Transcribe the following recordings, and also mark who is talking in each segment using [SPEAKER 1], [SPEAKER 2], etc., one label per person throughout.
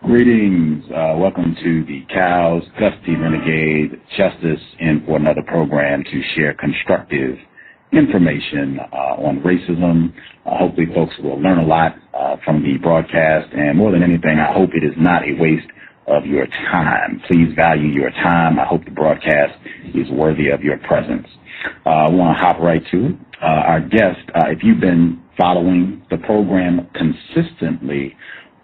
[SPEAKER 1] Greetings. Welcome to the Cows, Custody Renegade, Justice in for another program to share constructive information on racism. Hopefully folks will learn a lot from the broadcast, and more than anything, I hope it is not a waste of your time. Please value your time. I hope the broadcast is worthy of your presence. I want to hop right to our guest. If you've been following the program consistently,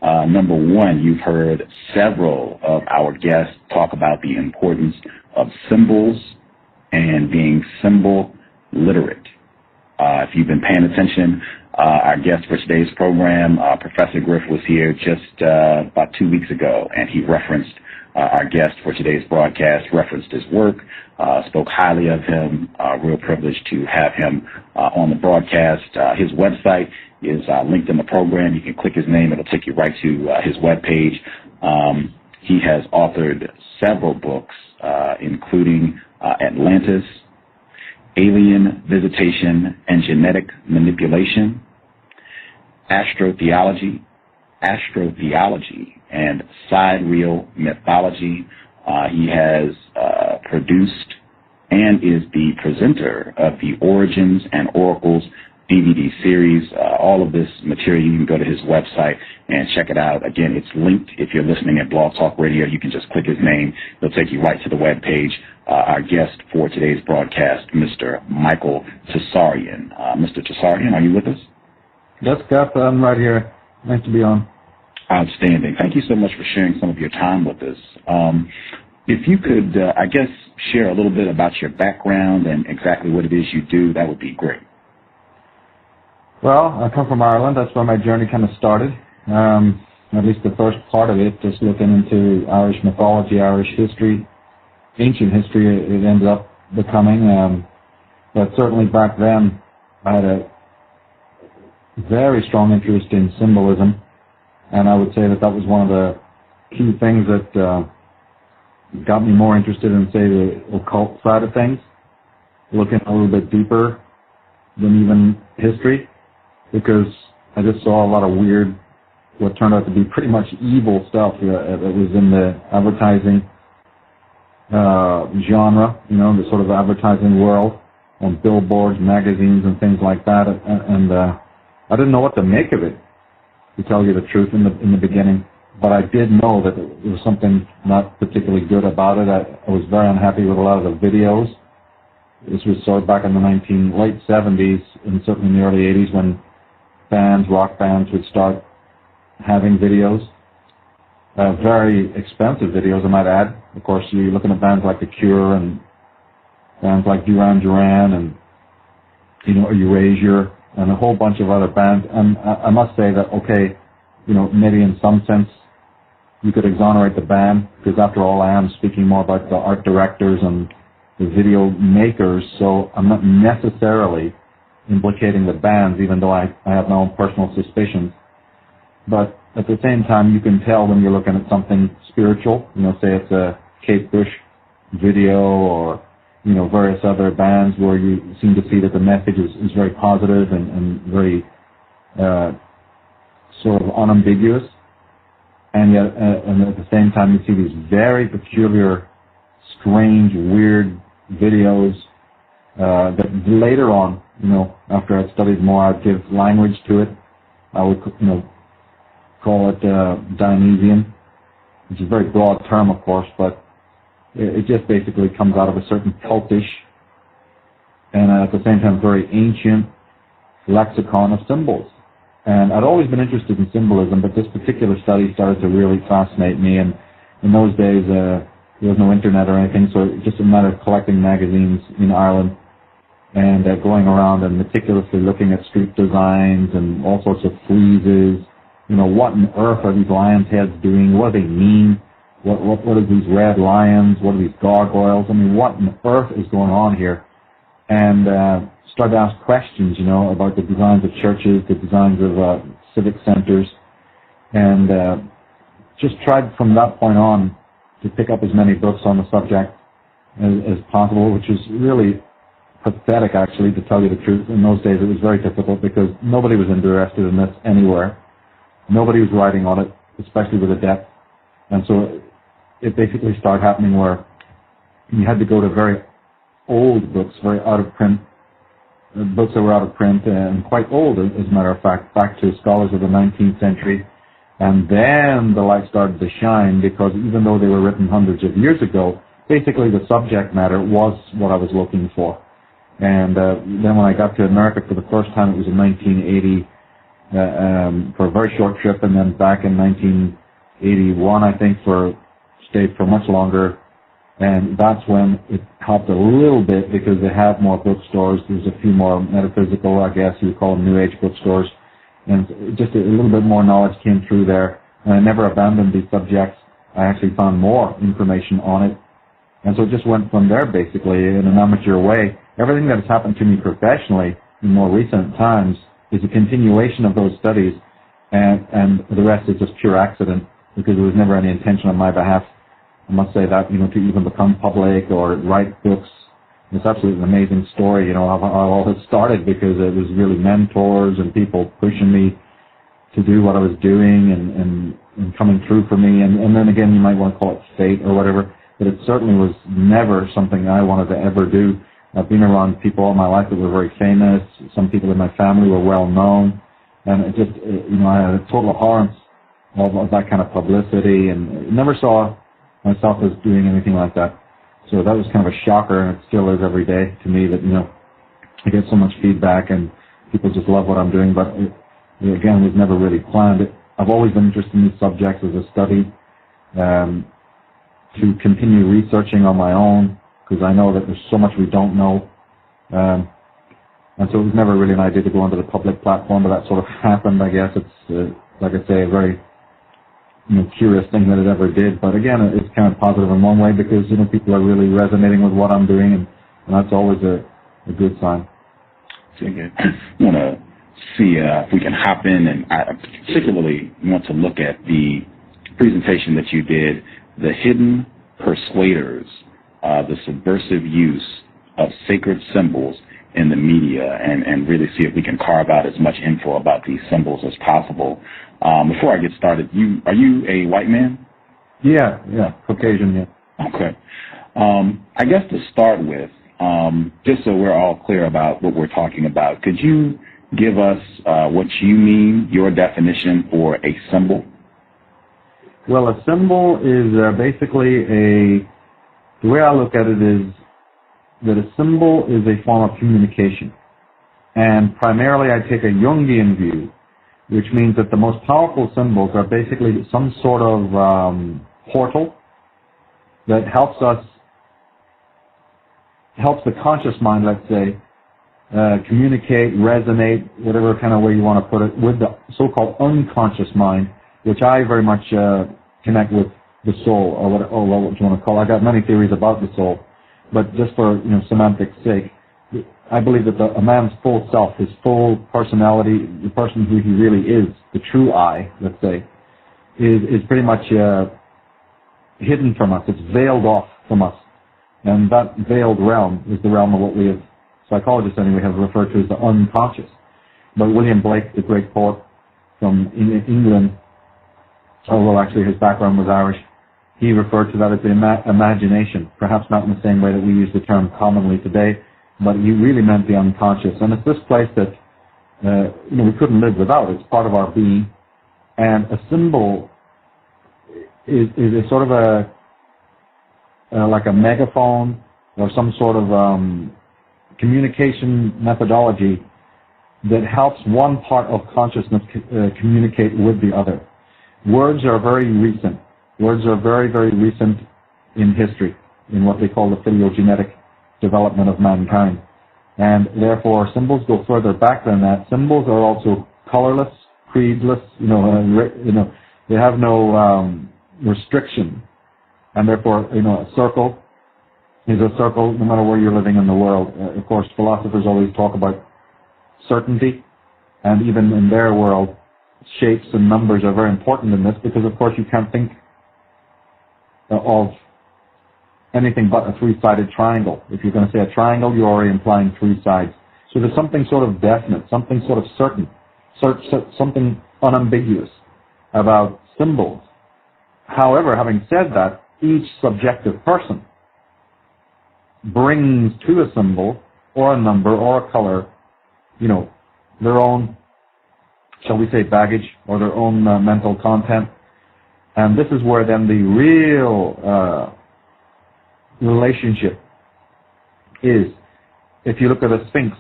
[SPEAKER 1] number one, you've heard several of our guests talk about the importance of symbols and being symbol literate. If you've been paying attention, our guest for today's program, Professor Griff, was here just about 2 weeks ago, and he referenced our guest for today's broadcast, referenced his work, spoke highly of him. Real privileged to have him on the broadcast. His website is linked in the program. You can click his name. It'll take you right to his webpage. He has authored several books, including Atlantis, Alien Visitation and Genetic Manipulation, Astrotheology, and Sidereal Mythology. He has produced and is the presenter of the Origins and Oracles DVD series. All of this material, you can go to his website and check it out. Again, it's linked. If you're listening at Blog Talk Radio, you can just click his name. It'll take you right to the webpage. Our guest for today's broadcast, Mr. Michael Tsarion. Mr. Tsarion, are you with us?
[SPEAKER 2] Yes, Cap, I'm right here. Nice to be on.
[SPEAKER 1] Outstanding. Thank you so much for sharing some of your time with us. If you could, I guess, share a little bit about your background and exactly what it is you do, that would be great.
[SPEAKER 2] Well, I come from Ireland. That's where my journey kind of started. At least the first part of it, just looking into Irish mythology, Irish history, ancient history, it ended up becoming. But certainly back then, I had a very strong interest in symbolism, and I would say that was one of the key things that got me more interested in, say, the occult side of things, looking a little bit deeper than even history, because I just saw a lot of weird, what turned out to be pretty much evil stuff that was in the advertising genre, the sort of advertising world, on billboards, magazines, and things like that, and I didn't know what to make of it, to tell you the truth, in the beginning. But I did know that there was something not particularly good about it. I was very unhappy with a lot of the videos. This was sort of back in the late 70s and certainly in the early 80s, when rock bands would start having videos. Very expensive videos, I might add. Of course, you're looking at bands like The Cure and bands like Duran Duran and, Erasure and a whole bunch of other bands. And I must say that, okay, maybe in some sense you could exonerate the band, because after all, I am speaking more about the art directors and the video makers, so I'm not necessarily implicating the bands, even though I have my own personal suspicions. But at the same time, you can tell when you're looking at something spiritual, say it's a Kate Bush video or, various other bands where you seem to see that the message is very positive and very sort of unambiguous. And yet, and at the same time, you see these very peculiar, strange, weird videos that later on, after I'd studied more, I'd give language to it. I would, call it Dionysian, which is a very broad term, of course, but it just basically comes out of a certain cultish and at the same time very ancient lexicon of symbols. And I'd always been interested in symbolism, but this particular study started to really fascinate me. And in those days, there was no internet or anything, so it was just a matter of collecting magazines in Ireland and going around and meticulously looking at street designs and all sorts of friezes. What on earth are these lions' heads doing? What do they mean? What are these red lions? What are these gargoyles? I mean, what on earth is going on here? And started to ask questions, about the designs of churches, the designs of civic centers, and just tried from that point on to pick up as many books on the subject as possible, which is really pathetic, actually, to tell you the truth. In those days, it was very difficult because nobody was interested in this anywhere. Nobody was writing on it, especially with the depth And so it basically started happening where you had to go to very old books, very out of print, books that were out of print and quite old, as a matter of fact, back to scholars of the 19th century. And then the light started to shine, because even though they were written hundreds of years ago, basically the subject matter was what I was looking for. And then when I got to America for the first time, it was in 1980 for a very short trip, and then back in 1981, I think, stayed for much longer. And that's when it helped a little bit, because they have more bookstores. There's a few more metaphysical, I guess you would call them, New Age bookstores. And just a little bit more knowledge came through there. And I never abandoned these subjects. I actually found more information on it. And so it just went from there, basically, in an amateur way. Everything that has happened to me professionally in more recent times is a continuation of those studies. And the rest is just pure accident, because there was never any intention on my behalf, I must say, that, to even become public or write books. It's absolutely an amazing story, how all this started, because it was really mentors and people pushing me to do what I was doing and coming through for me. And then again, you might want to call it fate or whatever, but it certainly was never something I wanted to ever do. I've been around people all my life that were very famous. Some people in my family were well known. And it just, I had a total abhorrence of that kind of publicity, and never saw myself as doing anything like that. So that was kind of a shocker, and it still is every day to me, that, I get so much feedback and people just love what I'm doing, but again, it was never really planned. I've always been interested in these subjects as a study, to continue researching on my own, because I know that there's so much we don't know. And so it was never really an idea to go onto the public platform, but that sort of happened, I guess. It's, like I say, a very curious thing that it ever did. But again, it's kind of positive in one way, because people are really resonating with what I'm doing, and that's always a good sign.
[SPEAKER 1] So I want to see if we can hop in, and I particularly want to look at the presentation that you did, The Hidden Persuaders, the subversive use of sacred symbols in the media, and really see if we can carve out as much info about these symbols as possible. Before I get started, are you a white man?
[SPEAKER 2] Yeah, Caucasian, yeah.
[SPEAKER 1] Okay. I guess to start with, just so we're all clear about what we're talking about, could you give us what you mean, your definition for a symbol?
[SPEAKER 2] Well, a symbol is basically the way I look at it is that a symbol is a form of communication. And primarily I take a Jungian view, which means that the most powerful symbols are basically some sort of portal that helps the conscious mind, let's say, communicate, resonate, whatever kind of way you want to put it, with the so-called unconscious mind, which I very much connect with the soul, or what you want to call it. I got many theories about the soul, but just for semantics' sake, I believe that a man's full self, his full personality, the person who he really is, the true I, let's say, is pretty much hidden from us. It's veiled off from us. And that veiled realm is the realm of what we, as psychologists anyway, have referred to as the unconscious. But William Blake, the great poet from England, although actually his background was Irish, he referred to that as the imagination, perhaps not in the same way that we use the term commonly today, but he really meant the unconscious. And it's this place that we couldn't live without. It's part of our being. And a symbol is a sort of like a megaphone or some sort of communication methodology that helps one part of consciousness communicate with the other. Words are very recent. Words are very, very recent in history, in what they call the phylogenetic development of mankind. And therefore, symbols go further back than that. Symbols are also colorless, creedless, they have no restriction. And therefore, a circle is a circle no matter where you're living in the world. Of course, philosophers always talk about certainty, and even in their world, shapes and numbers are very important in this, because of course you can't think of anything but a three-sided triangle. If you're going to say a triangle, you're already implying three sides. So there's something sort of definite, something sort of certain, something unambiguous about symbols. However, having said that, each subjective person brings to a symbol or a number or a color, their own, shall we say, baggage or their own mental content. And this is where then the real relationship is. If you look at a sphinx,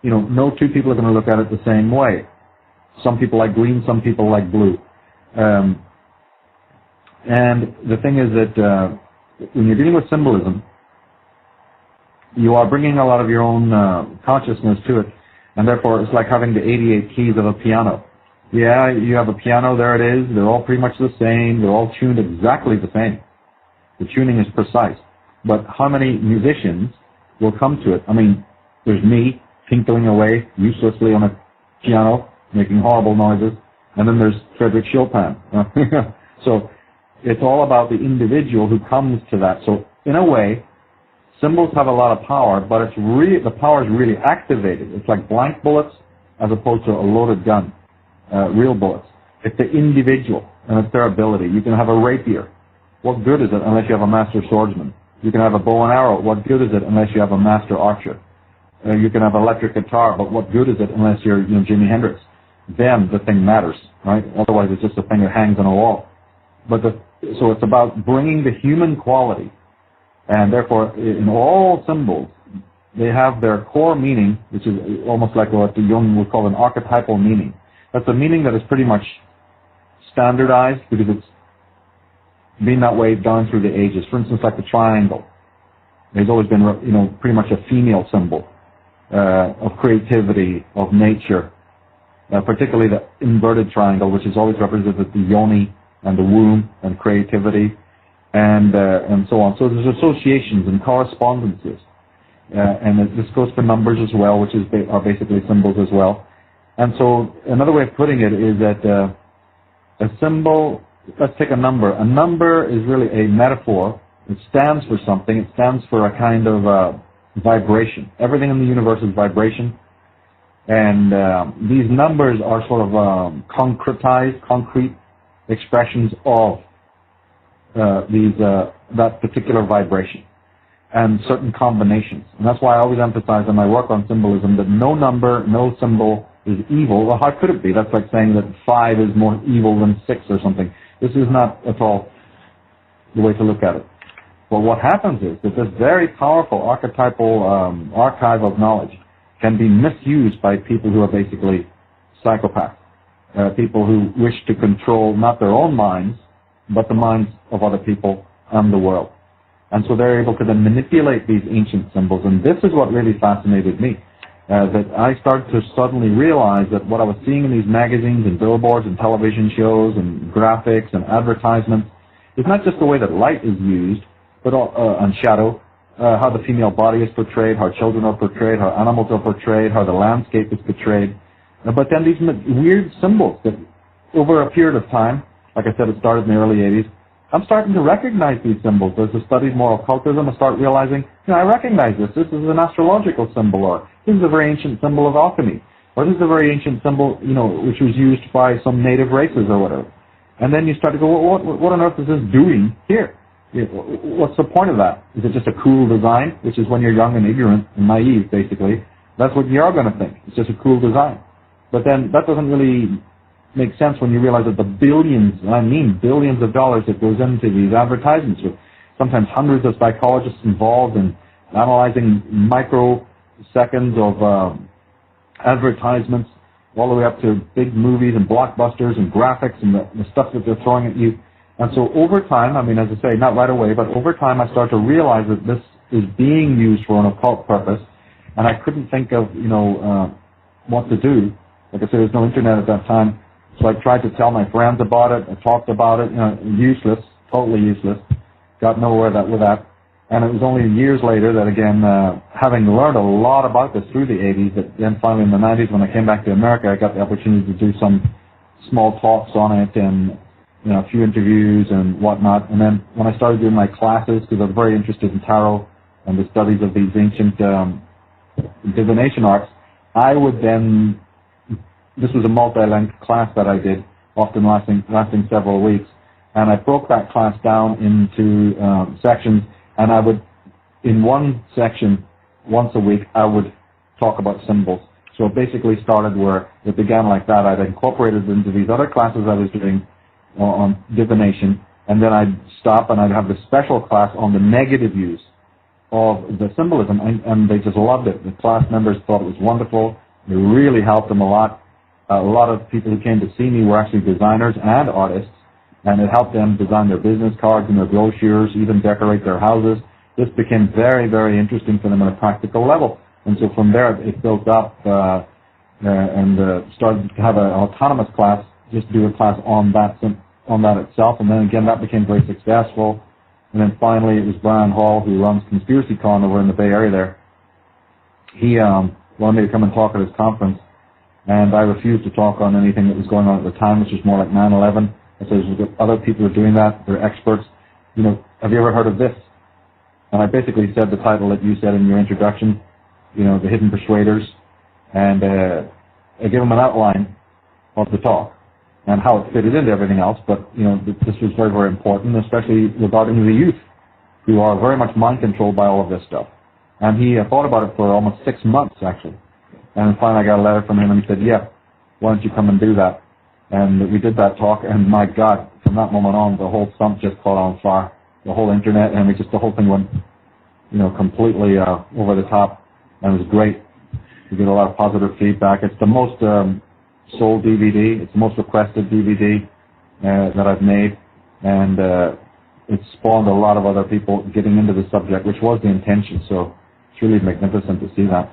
[SPEAKER 2] no two people are going to look at it the same way. Some people like green, some people like blue. And the thing is that when you're dealing with symbolism, you are bringing a lot of your own consciousness to it. And therefore, it's like having the 88 keys of a piano. Yeah, you have a piano, there it is. They're all pretty much the same. They're all tuned exactly the same. The tuning is precise. But how many musicians will come to it? I mean, there's me tinkling away uselessly on a piano, making horrible noises. And then there's Frederick Chopin. So it's all about the individual who comes to that. So in a way, symbols have a lot of power, but the power is really activated. It's like blank bullets as opposed to a loaded gun, real bullets. It's the individual, and it's their ability. You can have a rapier. What good is it unless you have a master swordsman? You can have a bow and arrow. What good is it unless you have a master archer? You can have an electric guitar, but what good is it unless you're Jimi Hendrix? Then the thing matters, right? Otherwise, it's just a thing that hangs on a wall. So it's about bringing the human quality. And therefore, in all symbols, they have their core meaning, which is almost like what Jung would call an archetypal meaning. That's a meaning that is pretty much standardized because it's been that way down through the ages. For instance, like the triangle. There's always been, pretty much a female symbol of creativity, of nature, particularly the inverted triangle, which is always represented the yoni and the womb and creativity. And so on. So there's associations and correspondences. And this goes for numbers as well, which are basically symbols as well. And so another way of putting it is that a symbol, let's take a number. A number is really a metaphor. It stands for something. It stands for a kind of vibration. Everything in the universe is vibration. And these numbers are sort of concrete expressions of that particular vibration and certain combinations. And that's why I always emphasize in my work on symbolism that no number, no symbol is evil. Well, how could it be? That's like saying that 5 is more evil than 6 or something. This is not at all the way to look at it. But what happens is that this very powerful archetypal archive of knowledge can be misused by people who are basically psychopaths, people who wish to control not their own minds, but the minds of other people and the world. And so they're able to then manipulate these ancient symbols. And this is what really fascinated me, that I started to suddenly realize that what I was seeing in these magazines and billboards and television shows and graphics and advertisements is not just the way that light is used, but and shadow, how the female body is portrayed, how children are portrayed, how animals are portrayed, how the landscape is portrayed. But then these weird symbols that over a period of time, like I said, it started in the early 80s. I'm starting to recognize these symbols. As I studied more occultism, I start realizing, I recognize this. This is an astrological symbol, or this is a very ancient symbol of alchemy, or this is a very ancient symbol, which was used by some native races or whatever. And then you start to go, well, what on earth is this doing here? What's the point of that? Is it just a cool design, which is when you're young and ignorant and naive, basically? That's what you're going to think. It's just a cool design. But then that doesn't really makes sense when you realize that the billions of dollars that goes into these advertisements, with sometimes hundreds of psychologists involved in analyzing microseconds of advertisements, all the way up to big movies and blockbusters and graphics and the stuff that they're throwing at you. And so over time, as I say, not right away, but over time I start to realize that this is being used for an occult purpose, and I couldn't think of, what to do. Like I said, there's no internet at that time. So I tried to tell my friends about it. I talked about it. Useless, totally useless. Got nowhere with that. And it was only years later that, again, having learned a lot about this through the 80s, that then finally in the 90s, when I came back to America, I got the opportunity to do some small talks on it and a few interviews and whatnot. And then when I started doing my classes, because I was very interested in tarot and the studies of these ancient divination arts, I would then. This was a multi-length class that I did, often lasting several weeks. And I broke that class down into sections, and I would, in one section, once a week, I would talk about symbols. So it basically started where it began like that. I'd incorporated it into these other classes I was doing on divination, and then I'd stop and I'd have the special class on the negative use of the symbolism, and they just loved it. The class members thought it was wonderful. It really helped them a lot. A lot of people who came to see me were actually designers and artists, and it helped them design their business cards and their brochures, even decorate their houses. This became very, very interesting for them on a practical level. And so from there, it built up and started to have an autonomous class, just do a class on that itself. And then again, that became very successful. And then finally, it was Brian Hall, who runs ConspiracyCon over in the Bay Area there. He wanted me to come and talk at his conference, and I refused to talk on anything that was going on at the time, which was more like 9/11. I said, other people are doing that. They're experts. You know, have you ever heard of this? And I basically said the title that you said in your introduction, you know, The Hidden Persuaders, and I gave them an outline of the talk and how it fitted into everything else. But, you know, this was very, very important, especially regarding the youth, who are very much mind-controlled by all of this stuff. And he thought about it for almost 6 months, actually. And finally I got a letter from him, and he said, yeah, why don't you come and do that? And we did that talk, and my God, from that moment on, the whole stump just caught on fire. The whole internet, and the whole thing went, you know, completely over the top, and it was great. We get a lot of positive feedback. It's the most sold DVD. It's the most requested DVD that I've made, and it spawned a lot of other people getting into the subject, which was the intention. So it's really magnificent to see that.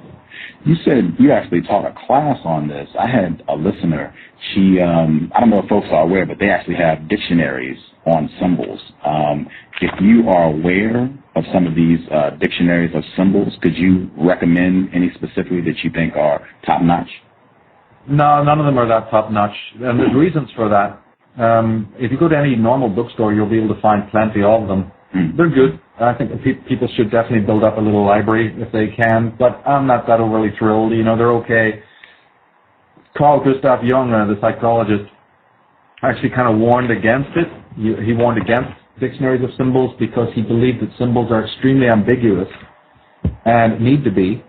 [SPEAKER 1] You said you actually taught a class on this. I had a listener. She, I don't know if folks are aware, but they actually have dictionaries on symbols. If you are aware of some of these dictionaries of symbols, could you recommend any specifically that you think are top-notch?
[SPEAKER 2] No, none of them are that top-notch, and there's reasons for that. If you go to any normal bookstore, you'll be able to find plenty of them. They're good. I think people should definitely build up a little library if they can, but I'm not that overly thrilled. You know, they're okay. Carl Gustav Jung, the psychologist, actually kind of warned against it. He warned against dictionaries of symbols because he believed that symbols are extremely ambiguous and need to be,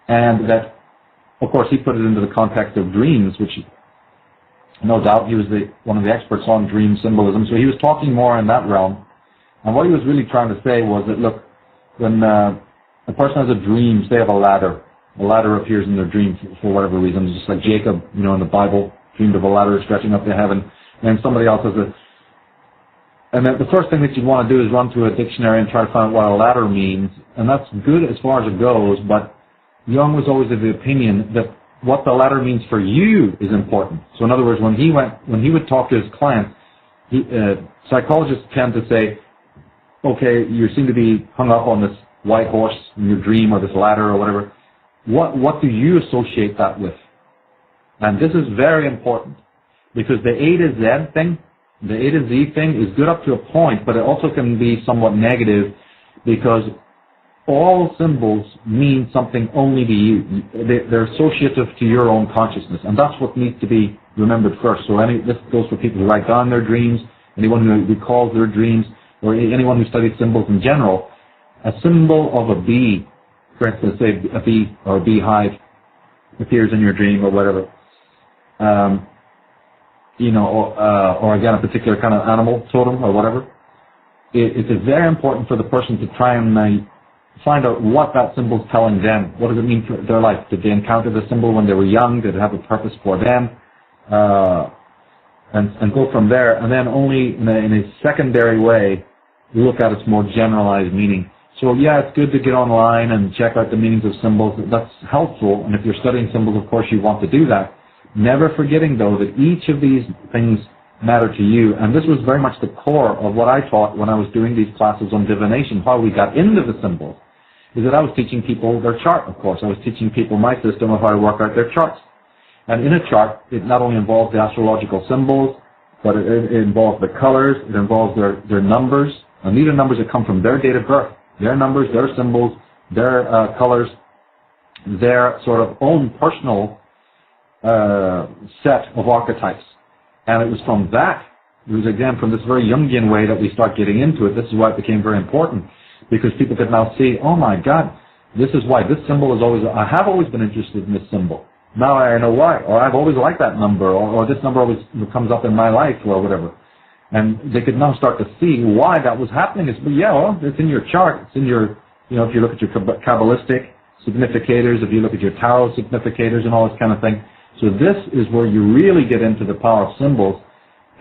[SPEAKER 2] and that, of course, he put it into the context of dreams, which no doubt he was one of the experts on dream symbolism, so he was talking more in that realm. And what he was really trying to say was that, look, when a person has a dream, say of a ladder appears in their dream for whatever reason, just like Jacob, you know, in the Bible, dreamed of a ladder stretching up to heaven, and somebody else has and then the first thing that you want to do is run through a dictionary and try to find out what a ladder means, and that's good as far as it goes, but Jung was always of the opinion that what the ladder means for you is important. So in other words, when he would talk to his clients, psychologists tend to say, okay, you seem to be hung up on this white horse in your dream or this ladder or whatever. What do you associate that with? And this is very important because the A to Z thing, the A to Z thing is good up to a point, but it also can be somewhat negative because all symbols mean something only to you. They're associative to your own consciousness, and that's what needs to be remembered first. So this goes for people who write down their dreams, anyone who recalls their dreams, or anyone who studies symbols in general. A symbol of a bee, for instance, say a bee or a beehive appears in your dream or whatever, or again a particular kind of animal totem or whatever. It's very important for the person to try and find out what that symbol is telling them. What does it mean for their life? Did they encounter the symbol when they were young? Did it have a purpose for them? And go from there. And then only in a secondary way, look at its more generalized meaning. So yeah, it's good to get online and check out the meanings of symbols. That's helpful. And if you're studying symbols, of course, you want to do that. Never forgetting, though, that each of these things matter to you. And this was very much the core of what I taught when I was doing these classes on divination. How we got into the symbols is that I was teaching people their chart, of course. I was teaching people my system of how to work out their charts. And in a chart, it not only involves the astrological symbols, but it involves the colors, it involves their numbers. And these are numbers that come from their date of birth. Their numbers, their symbols, their colors, their sort of own personal set of archetypes. And it was from that It was, again, from this very Jungian way that we start getting into it. This is why it became very important, because people could now see, oh my God, this is why this symbol is always, I have always been interested in this symbol. Now I know why, or I've always liked that number, or this number always comes up in my life, or whatever. And they could now start to see why that was happening. It's, well, it's in your chart. It's in your, if you look at your Kabbalistic significators, if you look at your Tarot significators and all this kind of thing. So this is where you really get into the power of symbols,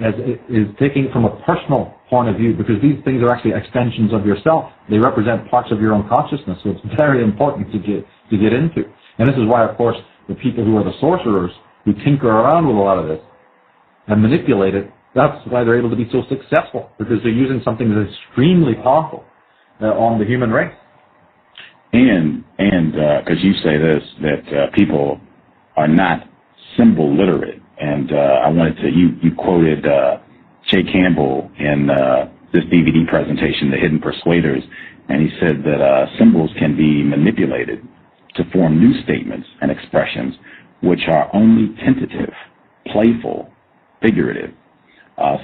[SPEAKER 2] as it is taking it from a personal point of view, because these things are actually extensions of yourself. They represent parts of your own consciousness, so it's very important to get into. And this is why, of course, the people who are the sorcerers, who tinker around with a lot of this and manipulate it, that's why they're able to be so successful, because they're using something that's extremely powerful on the human race.
[SPEAKER 1] And because you say this, that people are not symbol literate, and I wanted to, you quoted Jay Campbell in this DVD presentation, The Hidden Persuaders, and he said that symbols can be manipulated to form new statements and expressions which are only tentative, playful, figurative.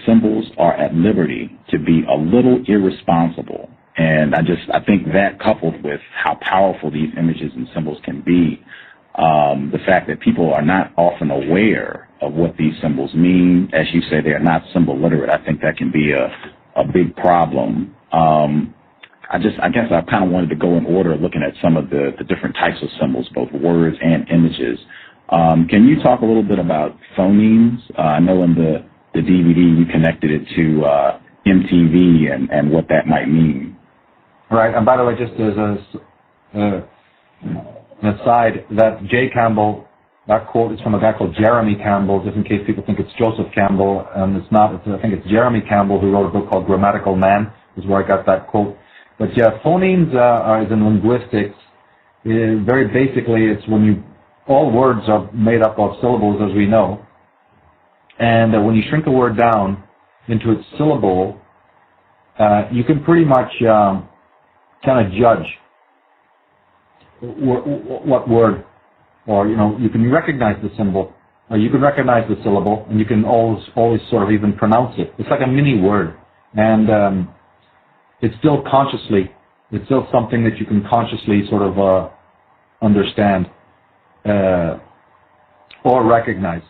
[SPEAKER 1] Symbols are at liberty to be a little irresponsible. And I think that, coupled with how powerful these images and symbols can be, the fact that people are not often aware of what these symbols mean, as you say, they are not symbol literate, I think that can be a big problem. I guess I kind of wanted to go in order, looking at some of the different types of symbols, both words and images. Can you talk a little bit about phonemes? I know in the DVD you connected it to MTV and what that might mean.
[SPEAKER 2] Right, and by the way, just as an aside, that Jay Campbell, that quote is from a guy called Jeremy Campbell, just in case people think it's Joseph Campbell, and it's not. I think it's Jeremy Campbell, who wrote a book called Grammatical Man, is where I got that quote. But yeah, phonemes is in linguistics. Very basically, it's when all words are made up of syllables, as we know. And when you shrink a word down into its syllable, you can pretty much kind of judge what word, or you can recognize the symbol, or you can recognize the syllable, and you can always sort of even pronounce it. It's like a mini word, and it's still something that you can consciously sort of understand or recognize.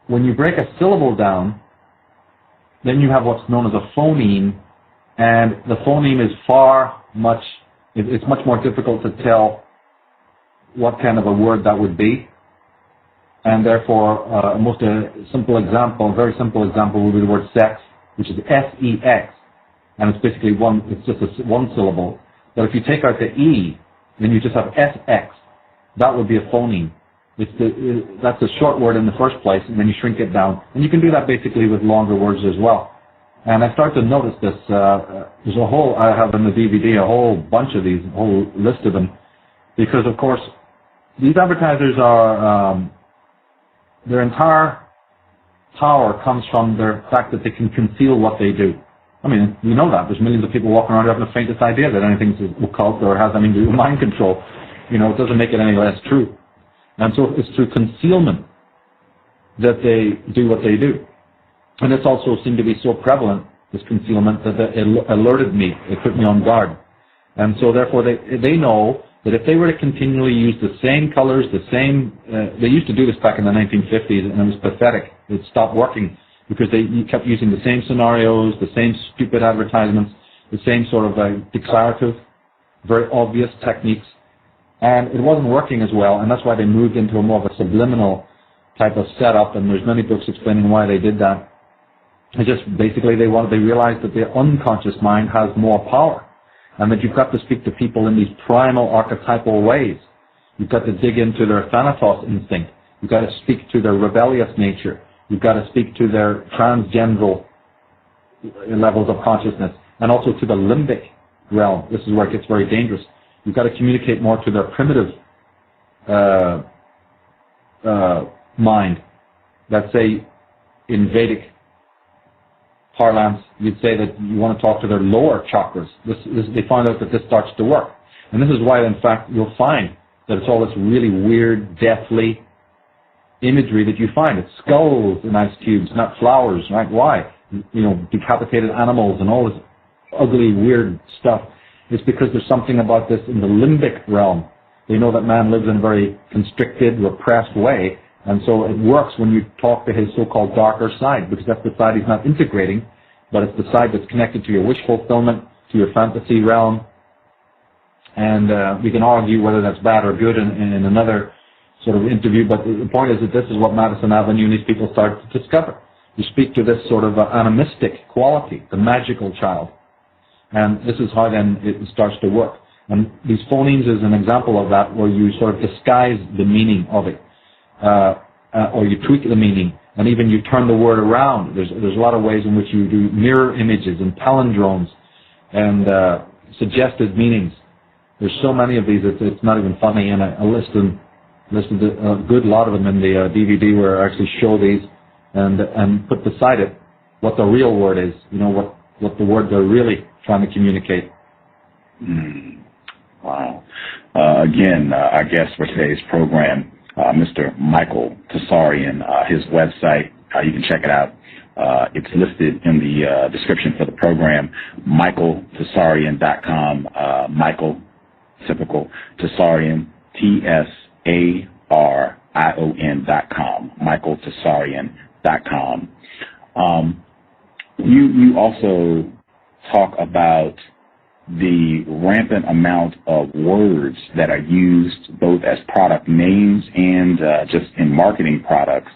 [SPEAKER 2] When you break a syllable down, then you have what's known as a phoneme, and the phoneme is it's much more difficult to tell what kind of a word that would be, and therefore a very simple example would be the word sex, which is S-E-X, and it's basically just one syllable. But if you take out the E, then you just have S-X. That would be a phoneme. That's a short word in the first place, and then you shrink it down. And you can do that basically with longer words as well. And I started to notice this. I have in the DVD a whole bunch of these, a whole list of them, because of course these advertisers are, their entire power comes from their fact that they can conceal what they do. I mean, you know that. There's millions of people walking around who haven't the faintest idea that anything's occult or has anything to do with mind control. It doesn't make it any less true. And so it's through concealment that they do what they do. And this also seemed to be so prevalent, this concealment, that it alerted me. It put me on guard. And so therefore they know that if they were to continually use the same colors, they used to do this back in the 1950s, and it was pathetic. It stopped working because they kept using the same scenarios, the same stupid advertisements, the same sort of declarative, very obvious techniques. And it wasn't working as well, and that's why they moved into a more of a subliminal type of setup, and there's many books explaining why they did that. It just basically they realized that the unconscious mind has more power, and that you've got to speak to people in these primal archetypal ways. You've got to dig into their Thanatos instinct. You've got to speak to their rebellious nature. You've got to speak to their transgendral levels of consciousness, and also to the limbic realm. This is where it gets very dangerous. You've got to communicate more to their primitive mind. Let's say in Vedic parlance, you'd say that you want to talk to their lower chakras. They find out that this starts to work. And this is why, in fact, you'll find that it's all this really weird, deathly, imagery that you find. It's skulls in ice cubes, not flowers, right? Why? Decapitated animals and all this ugly, weird stuff. It's because there's something about this in the limbic realm. They know that man lives in a very constricted, repressed way, and so it works when you talk to his so-called darker side, because that's the side he's not integrating, but it's the side that's connected to your wish fulfillment, to your fantasy realm. And we can argue whether that's bad or good in another sort of interview, but the point is that this is what Madison Avenue and these people start to discover. You speak to this sort of animistic quality, the magical child. And this is how then it starts to work. And these phonemes is an example of that, where you sort of disguise the meaning of it, or you tweak the meaning, and even you turn the word around. There's a lot of ways in which you do mirror images and palindromes and suggested meanings. There's so many of these, it's not even funny, and I listed a good lot of them in the DVD where I actually show these and put beside it what the real word is, what the word they're really trying to communicate.
[SPEAKER 1] Wow. Again, our guest for today's program, Mr. Michael Tsarion. His website, you can check it out. It's listed in the description for the program, michaeltsarion.com. Michael, typical, Tsarion, Tsarion.com, michaeltsarion.com. You also talk about the rampant amount of words that are used both as product names and just in marketing products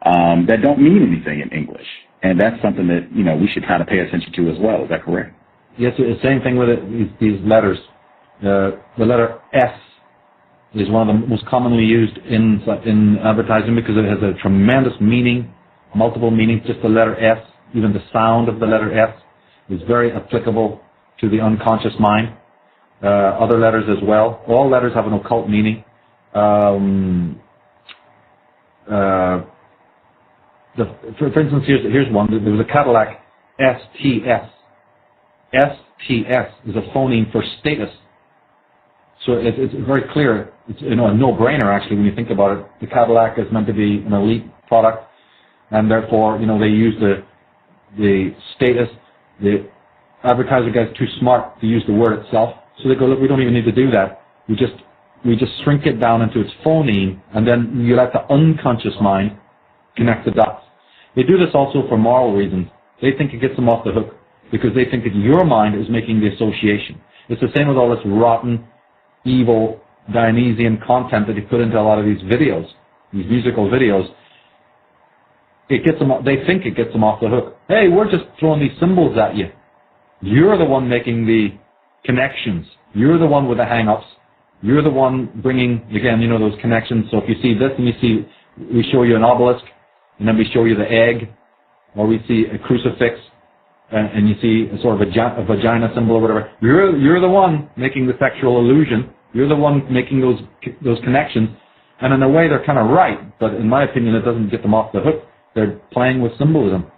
[SPEAKER 1] that don't mean anything in English. And that's something that, we should kind of pay attention to as well. Is that correct?
[SPEAKER 2] Yes, the same thing with it, these letters. The letter S is one of the most commonly used in advertising because it has a tremendous meaning, multiple meanings. Just the letter S, even the sound of the letter S is very applicable to the unconscious mind. Other letters as well. All letters have an occult meaning. For instance, here's one. There was a Cadillac STS. STS is a phoneme for status. So it's very clear. It's a no-brainer actually when you think about it. The Cadillac is meant to be an elite product, and therefore they use the status. The advertiser guy's too smart to use the word itself, so they go, look, we don't even need to do that. We just shrink it down into its phoneme, and then you let the unconscious mind connect the dots. They do this also for moral reasons. They think it gets them off the hook because they think that your mind is making the association. It's the same with all this rotten, evil, Dionysian content that you put into a lot of these videos, these musical videos. It gets them. They think it gets them off the hook. Hey, we're just throwing these symbols at you. You're the one making the connections. You're the one with the hang-ups. You're the one bringing, again, those connections. So if you see this and we show you an obelisk, and then we show you the egg, or we see a crucifix, and you see a sort of a vagina symbol or whatever, you're the one making the sexual illusion. You're the one making those connections. And in a way, they're kind of right, but in my opinion, it doesn't get them off the hook. They're playing with symbolism,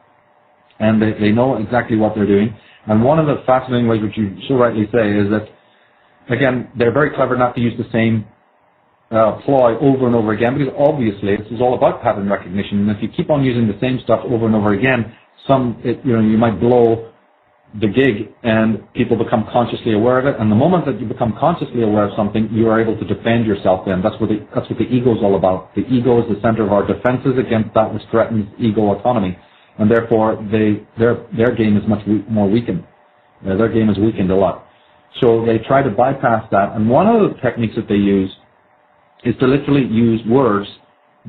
[SPEAKER 2] and they know exactly what they're doing. And one of the fascinating ways, which you so rightly say, is that, again, they're very clever not to use the same ploy over and over again, because obviously this is all about pattern recognition. And if you keep on using the same stuff over and over again, you might blow the gig, and people become consciously aware of it. And the moment that you become consciously aware of something, you are able to defend yourself. Then that's what the ego is all about. The ego is the center of our defenses against that which threatens ego autonomy. And therefore, their game is much more weakened. Their game is weakened a lot. So they try to bypass that. And one of the techniques that they use is to literally use words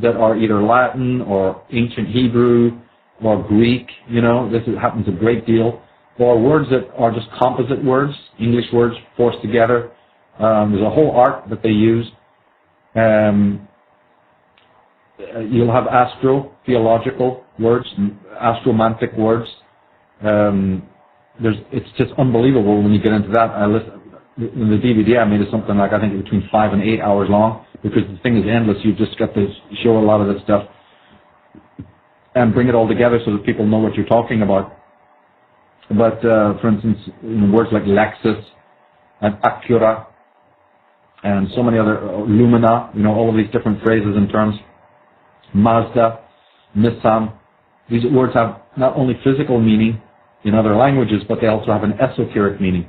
[SPEAKER 2] that are either Latin or ancient Hebrew or Greek. This happens a great deal. Or words that are just composite words, English words forced together. There's a whole art that they use. You'll have astro-theological words, astromantic words. It's just unbelievable when you get into that. In the DVD I made is something like, I think, between 5 and 8 hours long, because the thing is endless. You've just got to show a lot of this stuff and bring it all together so that people know what you're talking about. But, for instance, words like Lexus and Acura and so many other, Lumina, all of these different phrases and terms. Mazda, Nissan. These words have not only physical meaning in other languages, but they also have an esoteric meaning.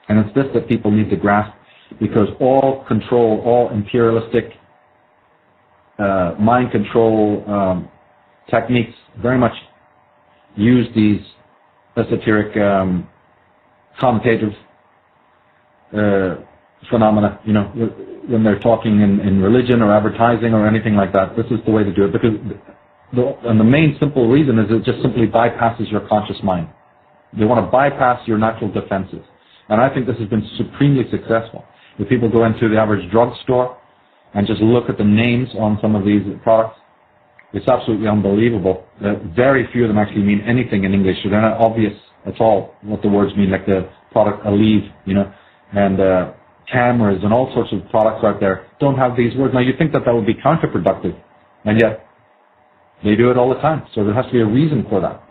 [SPEAKER 2] And it's this that people need to grasp, because all control, all imperialistic mind control techniques very much use these esoteric connotative phenomena, when they're talking in religion or advertising or anything like that. This is the way to do it, because the main simple reason is it just simply bypasses your conscious mind. They want to bypass your natural defenses. And I think this has been supremely successful. If people go into the average drugstore and just look at the names on some of these products, it's absolutely unbelievable. Very few of them actually mean anything in English, so they're not obvious at all what the words mean, like the product Aleve, and cameras and all sorts of products out there don't have these words. Now, you think that would be counterproductive, and yet they do it all the time. So there has to be a reason for that.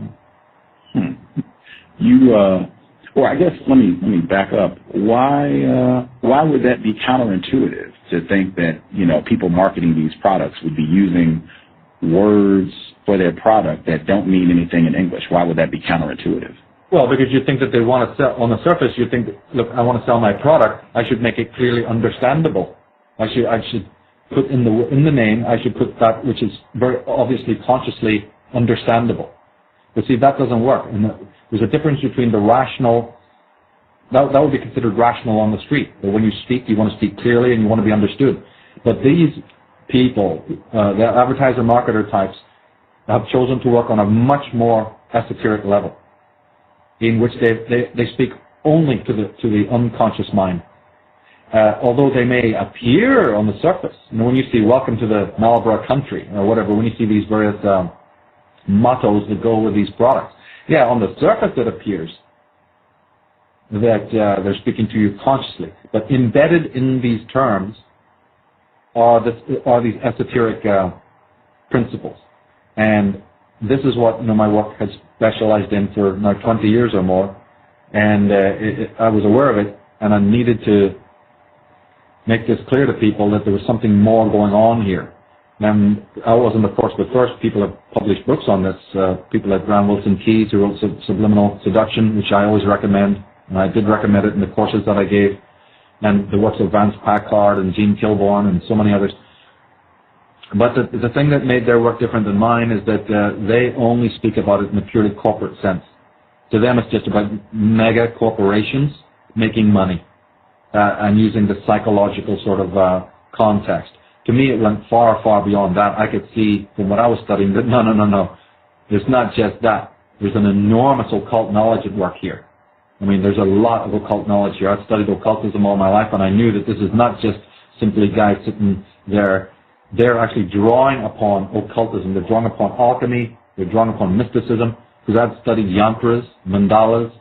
[SPEAKER 1] Well, I guess let me back up. Why would that be counterintuitive to think that people marketing these products would be using words for their product that don't mean anything in English? Why would that be counterintuitive?
[SPEAKER 2] Well, because you think that they want to sell, on the surface, you think, look, I want to sell my product, I should make it clearly understandable. I should put in the name, I should put that which is very obviously consciously understandable. But see, that doesn't work. And there's a difference between the rational, that would be considered rational on the street. But when you speak, you want to speak clearly and you want to be understood. But these people, the advertiser marketer types, have chosen to work on a much more esoteric level, in which they speak only to the unconscious mind. Although they may appear on the surface, when you see "Welcome to the Marlborough Country" or whatever, when you see these various mottos that go with these products, yeah, on the surface it appears that they're speaking to you consciously, but embedded in these terms are these esoteric principles. And this is what my work has specialized in for now 20 years or more, and I was aware of it, and I needed to make this clear to people that there was something more going on here. And I wasn't, of course, the first. People have published books on this. People like Graham Wilson Keyes, who wrote Subliminal Seduction, which I always recommend, and I did recommend it in the courses that I gave, and the works of Vance Packard and Gene Kilbourne and so many others. But the thing that made their work different than mine is that they only speak about it in a purely corporate sense. To them, it's just about mega corporations making money and using the psychological sort of context. To me, it went far, far beyond that. I could see from what I was studying that no. There's not just that. There's an enormous occult knowledge at work here. I mean, there's a lot of occult knowledge here. I've studied occultism all my life, and I knew that this is not just simply guys sitting there. They're actually drawing upon occultism. They're drawing upon alchemy. They're drawing upon mysticism. Because I've studied yantras, mandalas,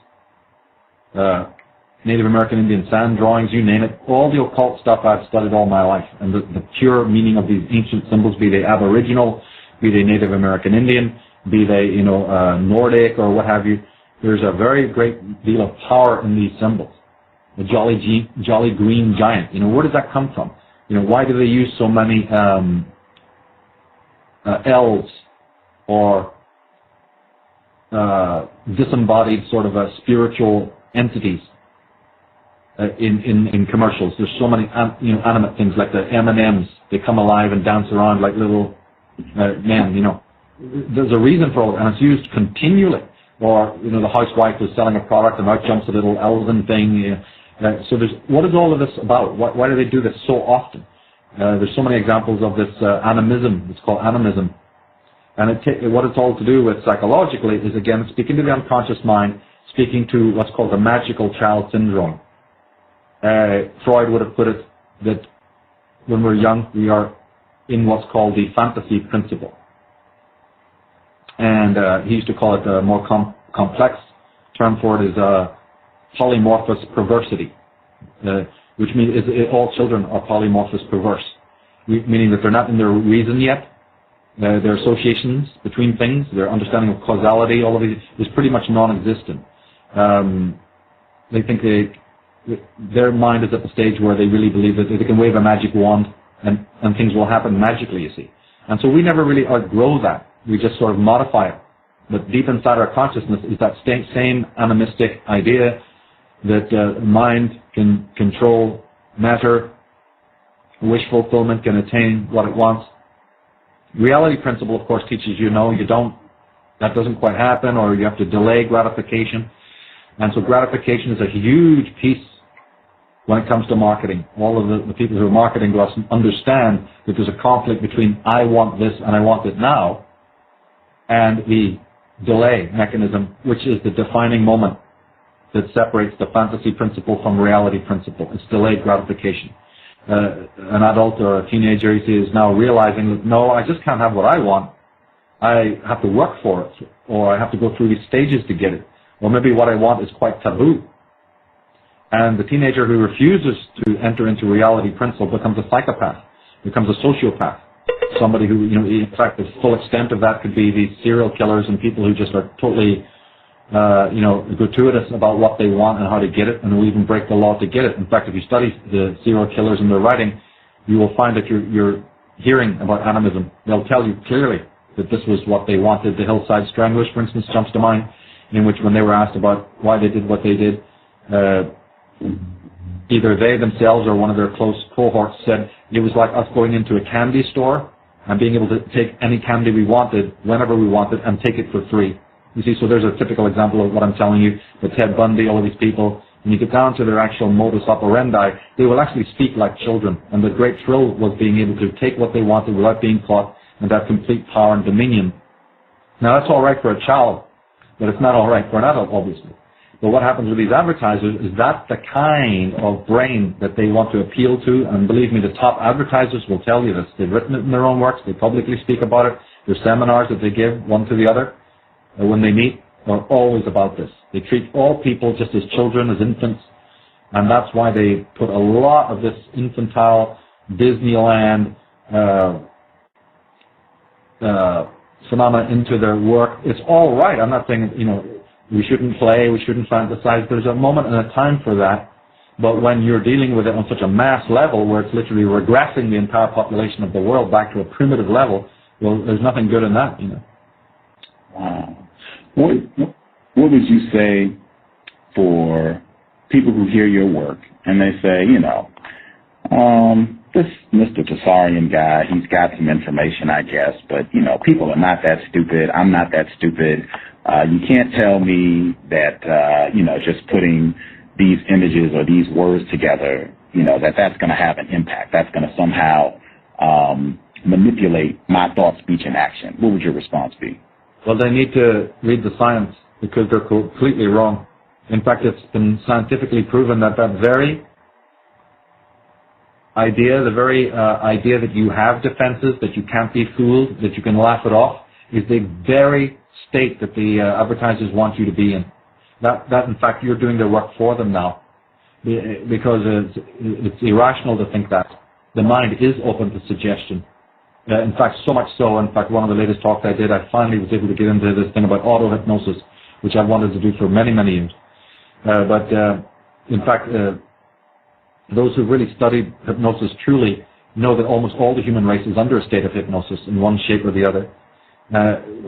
[SPEAKER 2] Native American Indian sand drawings, you name it. All the occult stuff I've studied all my life. And the pure meaning of these ancient symbols, be they Aboriginal, be they Native American Indian, be they, Nordic or what have you, there's a very great deal of power in these symbols. The jolly green giant, where does that come from? Why do they use so many elves or disembodied sort of spiritual entities in commercials? There's so many animate things like the M&Ms. They come alive and dance around like little men. There's a reason for all it, and it's used continually. Or the housewife is selling a product and out jumps a little elven thing. So what is all of this about? Why do they do this so often? There's so many examples of this animism. It's called animism. And what it's all to do with psychologically is, again, speaking to the unconscious mind, speaking to what's called the magical child syndrome. Freud would have put it that when we're young, we are in what's called the fantasy principle. And he used to call it a more complex term for it is polymorphous perversity, which means all children are polymorphous perverse, meaning that they're not in their reason yet. Their associations between things, their understanding of causality, all of it is pretty much non-existent. They think their mind is at the stage where they really believe that they can wave a magic wand and things will happen magically, you see. And so we never really outgrow that. We just sort of modify it. But deep inside our consciousness is that same animistic idea that mind can control matter, wish fulfillment can attain what it wants. Reality principle, of course, teaches you, no, you don't, that doesn't quite happen, or you have to delay gratification. And so gratification is a huge piece when it comes to marketing. All of the people who are marketing to us understand that there's a conflict between I want this and I want it now, and the delay mechanism, which is the defining moment that separates the fantasy principle from reality principle. It's delayed gratification. An adult or a teenager is now realizing that, no, I just can't have what I want. I have to work for it, or I have to go through these stages to get it. Or maybe what I want is quite taboo. And the teenager who refuses to enter into reality principle becomes a psychopath, becomes a sociopath. Somebody who, in fact, the full extent of that could be these serial killers and people who just are totally, gratuitous about what they want and how to get it, and who even break the law to get it. In fact, if you study the serial killers and their writing, you will find that you're hearing about animism. They'll tell you clearly that this was what they wanted. The Hillside Stranglers, for instance, jumps to mind, in which when they were asked about why they did what they did, either they themselves or one of their close cohorts said it was like us going into a candy store and being able to take any candy we wanted, whenever we wanted, and take it for free. You see, so there's a typical example of what I'm telling you, with Ted Bundy, all of these people. When you get down to their actual modus operandi, they will actually speak like children. And the great thrill was being able to take what they wanted without being caught, and have complete power and dominion. Now, that's all right for a child, but it's not all right for an adult, obviously. But what happens with these advertisers is that's the kind of brain that they want to appeal to, and believe me, the top advertisers will tell you this. They've written it in their own works, they publicly speak about it, their seminars that they give one to the other when they meet are always about this. They treat all people just as children, as infants, and that's why they put a lot of this infantile Disneyland phenomena into their work. It's all right. I'm not saying, we shouldn't play, we shouldn't fantasize. There's a moment and a time for that. But when you're dealing with it on such a mass level, where it's literally regressing the entire population of the world back to a primitive level, well, there's nothing good in that,
[SPEAKER 1] Wow. What would you say for people who hear your work and they say, this Mr. Tsarion guy, he's got some information, I guess, but, people are not that stupid. I'm not that stupid. You can't tell me that, just putting these images or these words together, that's going to have an impact. That's going to somehow manipulate my thought, speech, and action. What would your response be?
[SPEAKER 2] Well, they need to read the science, because they're completely wrong. In fact, it's been scientifically proven that very idea, idea that you have defenses, that you can't be fooled, that you can laugh it off, is the very state that the advertisers want you to be in. That in fact, you're doing their work for them now, because it's irrational to think that. The mind is open to suggestion. In fact, so much so, in fact, one of the latest talks I did, I finally was able to get into this thing about auto-hypnosis, which I've wanted to do for many, many years. In fact, those who really studied hypnosis truly know that almost all the human race is under a state of hypnosis in one shape or the other,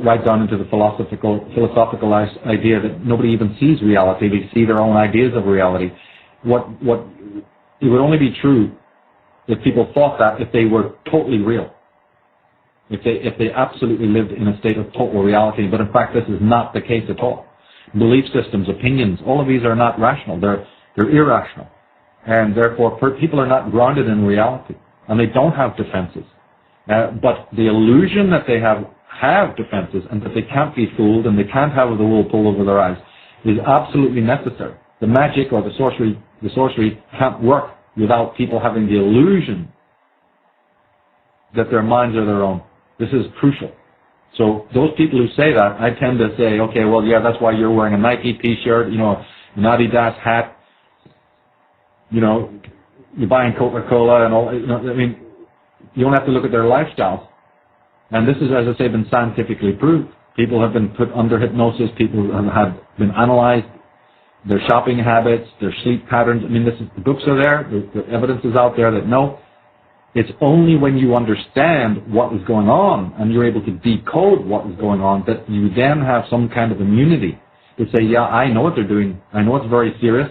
[SPEAKER 2] right down into the philosophical idea that nobody even sees reality, they see their own ideas of reality. It would only be true if people thought that if they were totally real. If they absolutely lived in a state of total reality, but in fact this is not the case at all. Belief systems, opinions, all of these are not rational, they're irrational. And therefore people are not grounded in reality, and they don't have defenses. But the illusion that they have defenses, and that they can't be fooled, and they can't have the wool pulled over their eyes, is absolutely necessary. The magic or the sorcery can't work without people having the illusion that their minds are their own. This is crucial. So those people who say that, I tend to say, okay, well, yeah, that's why you're wearing a Nike T-shirt, an Adidas hat, you're buying Coca-Cola and all. You don't have to look at their lifestyle. And this is, as I say, been scientifically proved. People have been put under hypnosis. People have been analyzed. Their shopping habits, their sleep patterns. The books are there. The evidence is out there that no, It's only when you understand what is going on and you're able to decode what is going on that you then have some kind of immunity to say, yeah, I know what they're doing. I know it's very serious.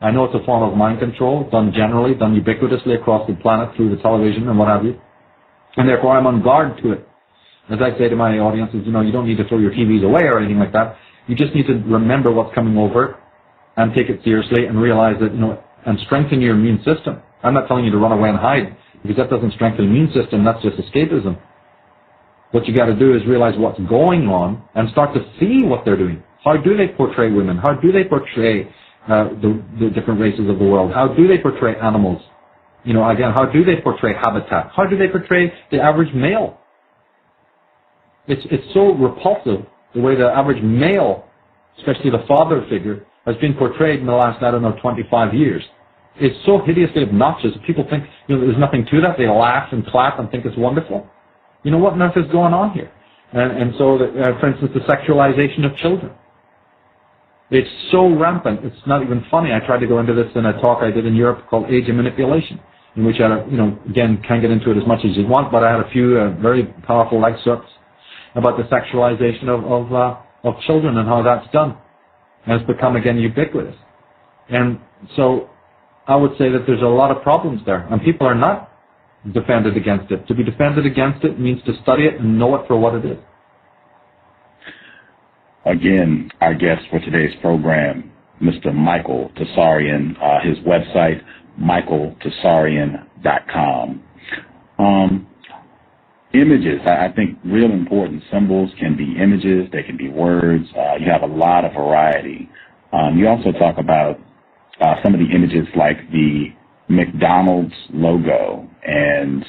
[SPEAKER 2] I know it's a form of mind control, done generally, done ubiquitously across the planet through the television and what have you. And therefore I'm on guard to it. As I say to my audiences, you don't need to throw your TVs away or anything like that. You just need to remember what's coming over and take it seriously and realize that, and strengthen your immune system. I'm not telling you to run away and hide, because that doesn't strengthen the immune system. That's just escapism. What you got to do is realize what's going on and start to see what they're doing. How do they portray women? How do they portray the different races of the world? How do they portray animals? Again, how do they portray habitat? How do they portray the average male? It's so repulsive the way the average male, especially the father figure, has been portrayed in the last, 25 years. It's so hideously obnoxious. People think there's nothing to that. They laugh and clap and think it's wonderful. What on earth is going on here? And so, for instance, the sexualization of children. It's so rampant. It's not even funny. I tried to go into this in a talk I did in Europe called Age of Manipulation, in which I, again, can't get into it as much as you want, but I had a few very powerful excerpts about the sexualization of children and how that's done. And it's become, again, ubiquitous. And so I would say that there's a lot of problems there, and people are not defended against it. To be defended against it means to study it and know it for what it is.
[SPEAKER 1] Again, our guest for today's program, Mr. Michael Tsarion, his website, michaeltsarion.com. Images, I think real important symbols can be images, they can be words. You have a lot of variety. You also talk about some of the images like the McDonald's logo, and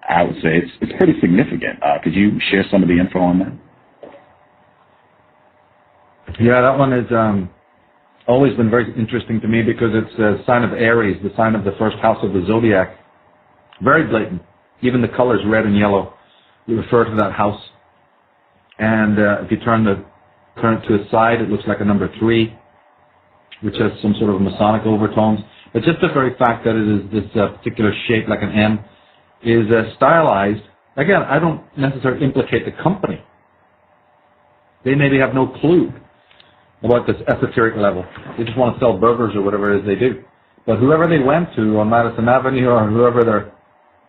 [SPEAKER 1] I would say it's pretty significant. Could you share some of the info on that?
[SPEAKER 2] Yeah, that one has always been very interesting to me because it's a sign of Aries, the sign of the first house of the zodiac. Very blatant. Even the colors red and yellow, we refer to that house. And if you turn it to its side, it looks like a number 3, which has some sort of Masonic overtones. But just the very fact that it is this particular shape, like an M, is stylized. Again, I don't necessarily implicate the company. They maybe have no clue about this esoteric level. They just want to sell burgers or whatever it is they do. But whoever they went to on Madison Avenue or whoever their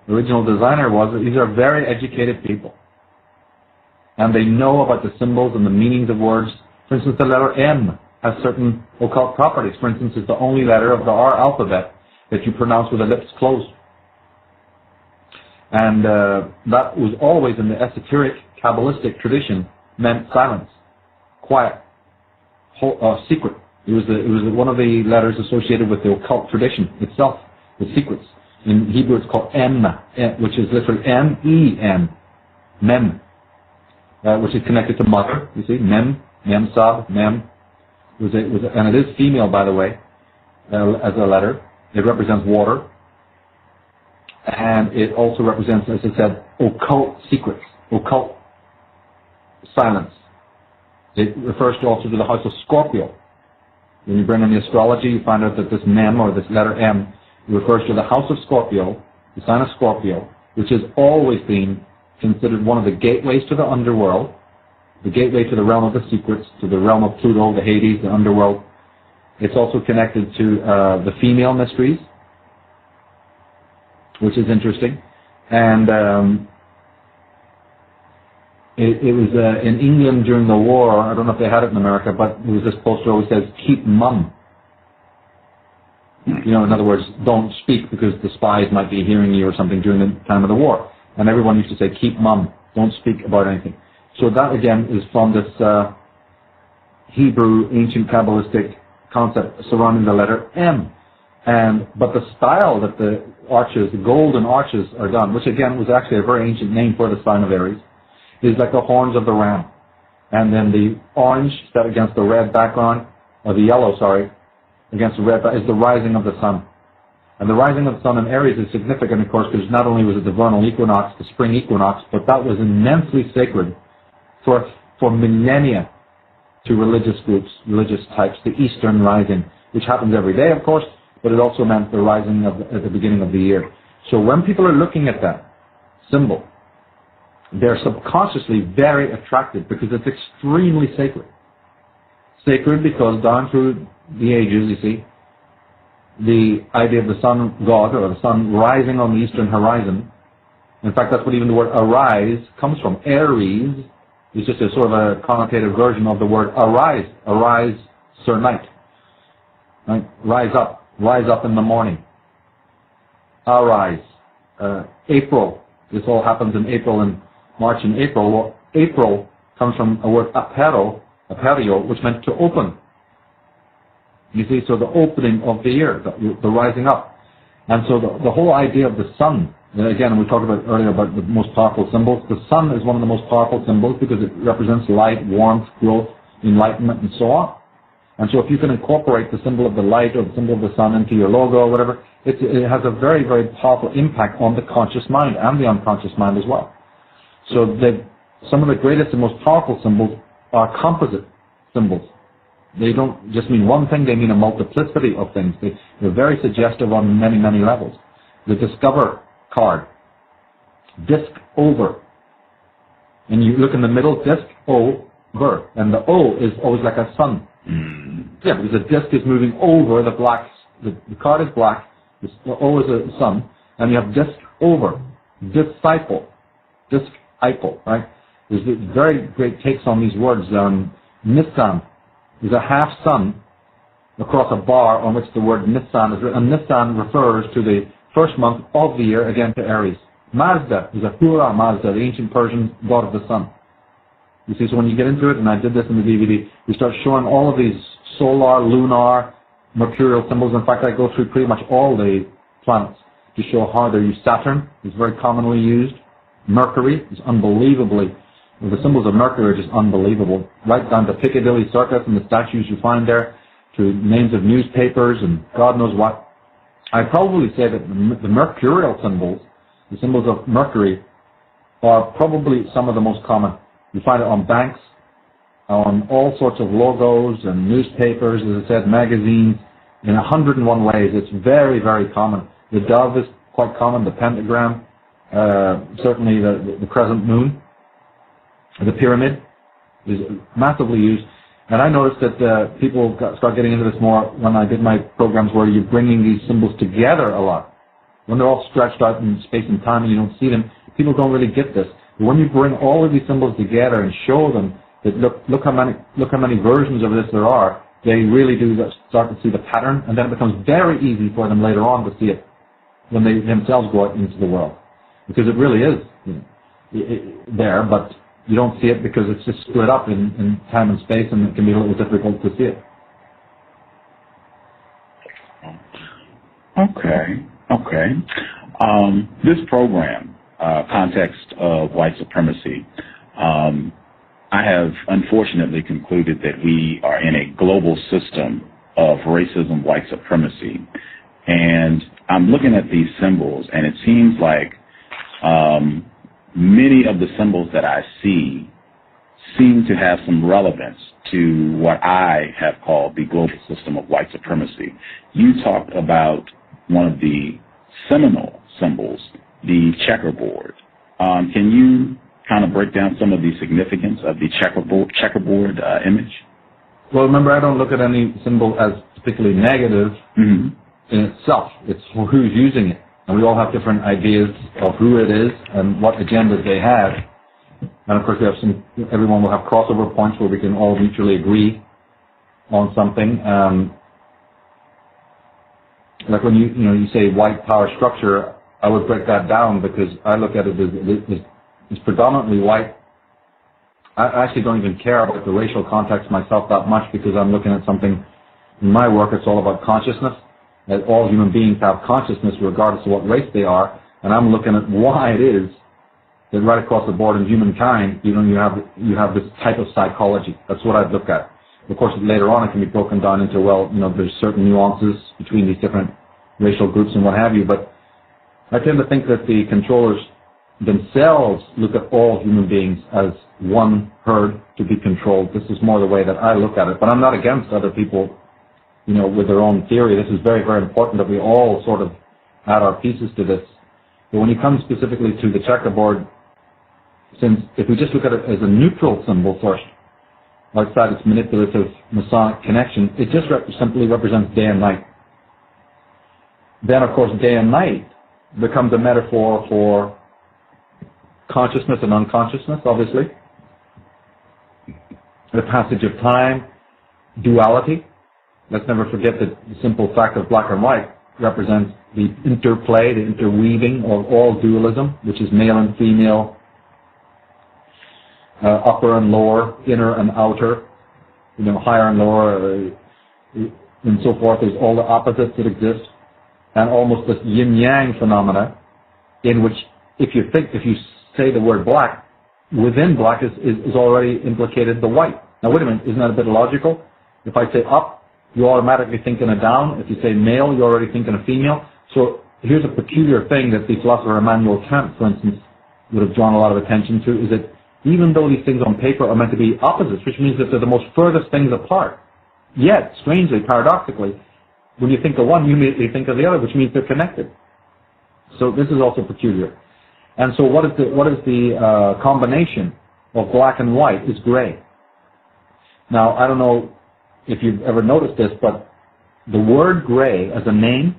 [SPEAKER 2] original designer was, these are very educated people. And they know about the symbols and the meanings of words. For instance, the letter M has certain occult properties. For instance, it's the only letter of the R alphabet that you pronounce with the lips closed. And that was always in the esoteric, Kabbalistic tradition, meant silence, quiet, secret. It was one of the letters associated with the occult tradition itself, the secrets. In Hebrew it's called M, which is literally M-E-M, Mem, which is connected to mother, you see, Mem, Mem-Sab, Mem. And it is female, by the way, as a letter. It represents water. And it also represents, as I said, occult secrets, occult silence. It refers also to the house of Scorpio. When you bring in the astrology, you find out that this Mem, or this letter M, refers to the house of Scorpio, the sign of Scorpio, which has always been considered one of the gateways to the underworld, the gateway to the realm of the secrets, to the realm of Pluto, the Hades, the underworld. It's also connected to the female mysteries, which is interesting. And it was in England during the war. I don't know if they had it in America, but there was this poster always says, "Keep mum." In other words, don't speak because the spies might be hearing you or something during the time of the war. And everyone used to say, "Keep mum, don't speak about anything." So that again is from this Hebrew ancient Kabbalistic concept surrounding the letter M. But the style that the arches, the golden arches are done, which again was actually a very ancient name for the sign of Aries, is like the horns of the ram. And then the orange set against the red background, or the yellow, sorry, against the red, is the rising of the sun. And the rising of the sun in Aries is significant, of course, because not only was it the vernal equinox, the spring equinox, but that was immensely sacred for millennia to religious groups, religious types, the Eastern rising, which happens every day, of course, but it also meant the rising at the beginning of the year. So when people are looking at that symbol, they're subconsciously very attracted because it's extremely sacred. Sacred because down through the ages, you see, the idea of the sun god or the sun rising on the eastern horizon. In fact, that's what even the word arise comes from. Aries is just a sort of a connotative version of the word arise. Arise, Sir Knight. Right? Rise up in the morning. Arise. April. This all happens in April and March and April. Well, April comes from a word aperio, which meant to open. You see, so the opening of the year, the rising up. And so the whole idea of the sun, again, we talked about earlier about the most powerful symbols. The sun is one of the most powerful symbols because it represents light, warmth, growth, enlightenment, and so on. And so if you can incorporate the symbol of the light or the symbol of the sun into your logo or whatever, it has a very, very powerful impact on the conscious mind and the unconscious mind as well. So some of the greatest and most powerful symbols are composite symbols. They don't just mean one thing, they mean a multiplicity of things. They're very suggestive on many, many levels. The Discover card, disc over. And you look in the middle, disc over. And the O is always like a sun. Yeah, because the disc is moving over the black. The card is black, the O is a sun, and you have disc over, disciple, disciple, right? There's very great takes on these words. Nissan is a half sun across a bar on which the word Nissan is written. And Nissan refers to the first month of the year, again to Aries. Mazda is a Hura Mazda, the ancient Persian god of the sun. You see, so when you get into it, and I did this in the DVD, we start showing all of these solar, lunar, mercurial symbols. In fact, I go through pretty much all the planets to show how they're used. Saturn is very commonly used. Mercury is unbelievably, the symbols of Mercury are just unbelievable. Right down to Piccadilly Circus and the statues you find there, to names of newspapers and God knows what. I'd probably say that the mercurial symbols, the symbols of Mercury, are probably some of the most common. You find it on banks, on all sorts of logos and newspapers, as I said, magazines, in 101 ways. It's very, very common. The dove is quite common, the pentagram, certainly the crescent moon, the pyramid is massively used. And I noticed that people start getting into this more when I did my programs where you're bringing these symbols together a lot. When they're all stretched out in space and time and you don't see them, people don't really get this. But when you bring all of these symbols together and show them that look how many versions of this there are, they really do start to see the pattern, and then it becomes very easy for them later on to see it when they themselves go out into the world. Because it really is there, but you don't see it because it's just split up in time and space, and it can be a little difficult to see it.
[SPEAKER 1] Okay. This program, Context of White Supremacy, I have unfortunately concluded that we are in a global system of racism, white supremacy. And I'm looking at these symbols, and it seems like many of the symbols that I see seem to have some relevance to what I have called the global system of white supremacy. You talked about one of the seminal symbols, the checkerboard. Can you kind of break down some of the significance of the checkerboard image?
[SPEAKER 2] Well, remember, I don't look at any symbol as particularly negative in itself. It's who's using it. And we all have different ideas of who it is and what agendas they have. And of course, everyone will have crossover points where we can all mutually agree on something. Like when you say white power structure, I would break that down because I look at it as it's predominantly white. I actually don't even care about the racial context myself that much because I'm looking at something in my work. It's all about consciousness. That all human beings have consciousness regardless of what race they are, and I'm looking at why it is that right across the board in humankind, you have this type of psychology. That's what I'd look at. Of course, later on it can be broken down into, there's certain nuances between these different racial groups and what have you, but I tend to think that the controllers themselves look at all human beings as one herd to be controlled. This is more the way that I look at it, but I'm not against other people with their own theory. This is very, very important that we all sort of add our pieces to this. But when you come specifically to the checkerboard, since if we just look at it as a neutral symbol first, outside its manipulative Masonic connection, it just simply represents day and night. Then, of course, day and night becomes a metaphor for consciousness and unconsciousness, obviously. The passage of time, duality. Let's never forget that the simple fact of black and white represents the interplay, the interweaving of all dualism, which is male and female, upper and lower, inner and outer, higher and lower, and so forth. There's all the opposites that exist, and almost this yin-yang phenomena, in which if you say the word black, within black is already implicated the white. Now wait a minute, isn't that a bit illogical? If I say up, you're automatically thinking of down. If you say male, you're already thinking of female. So here's a peculiar thing that the philosopher Immanuel Kant, for instance, would have drawn a lot of attention to, is that even though these things on paper are meant to be opposites, which means that they're the most furthest things apart, yet, strangely, paradoxically, when you think of one, you immediately think of the other, which means they're connected. So this is also peculiar. And so what is the combination of black and white? Is gray. Now, I don't know if you've ever noticed this, but the word gray as a name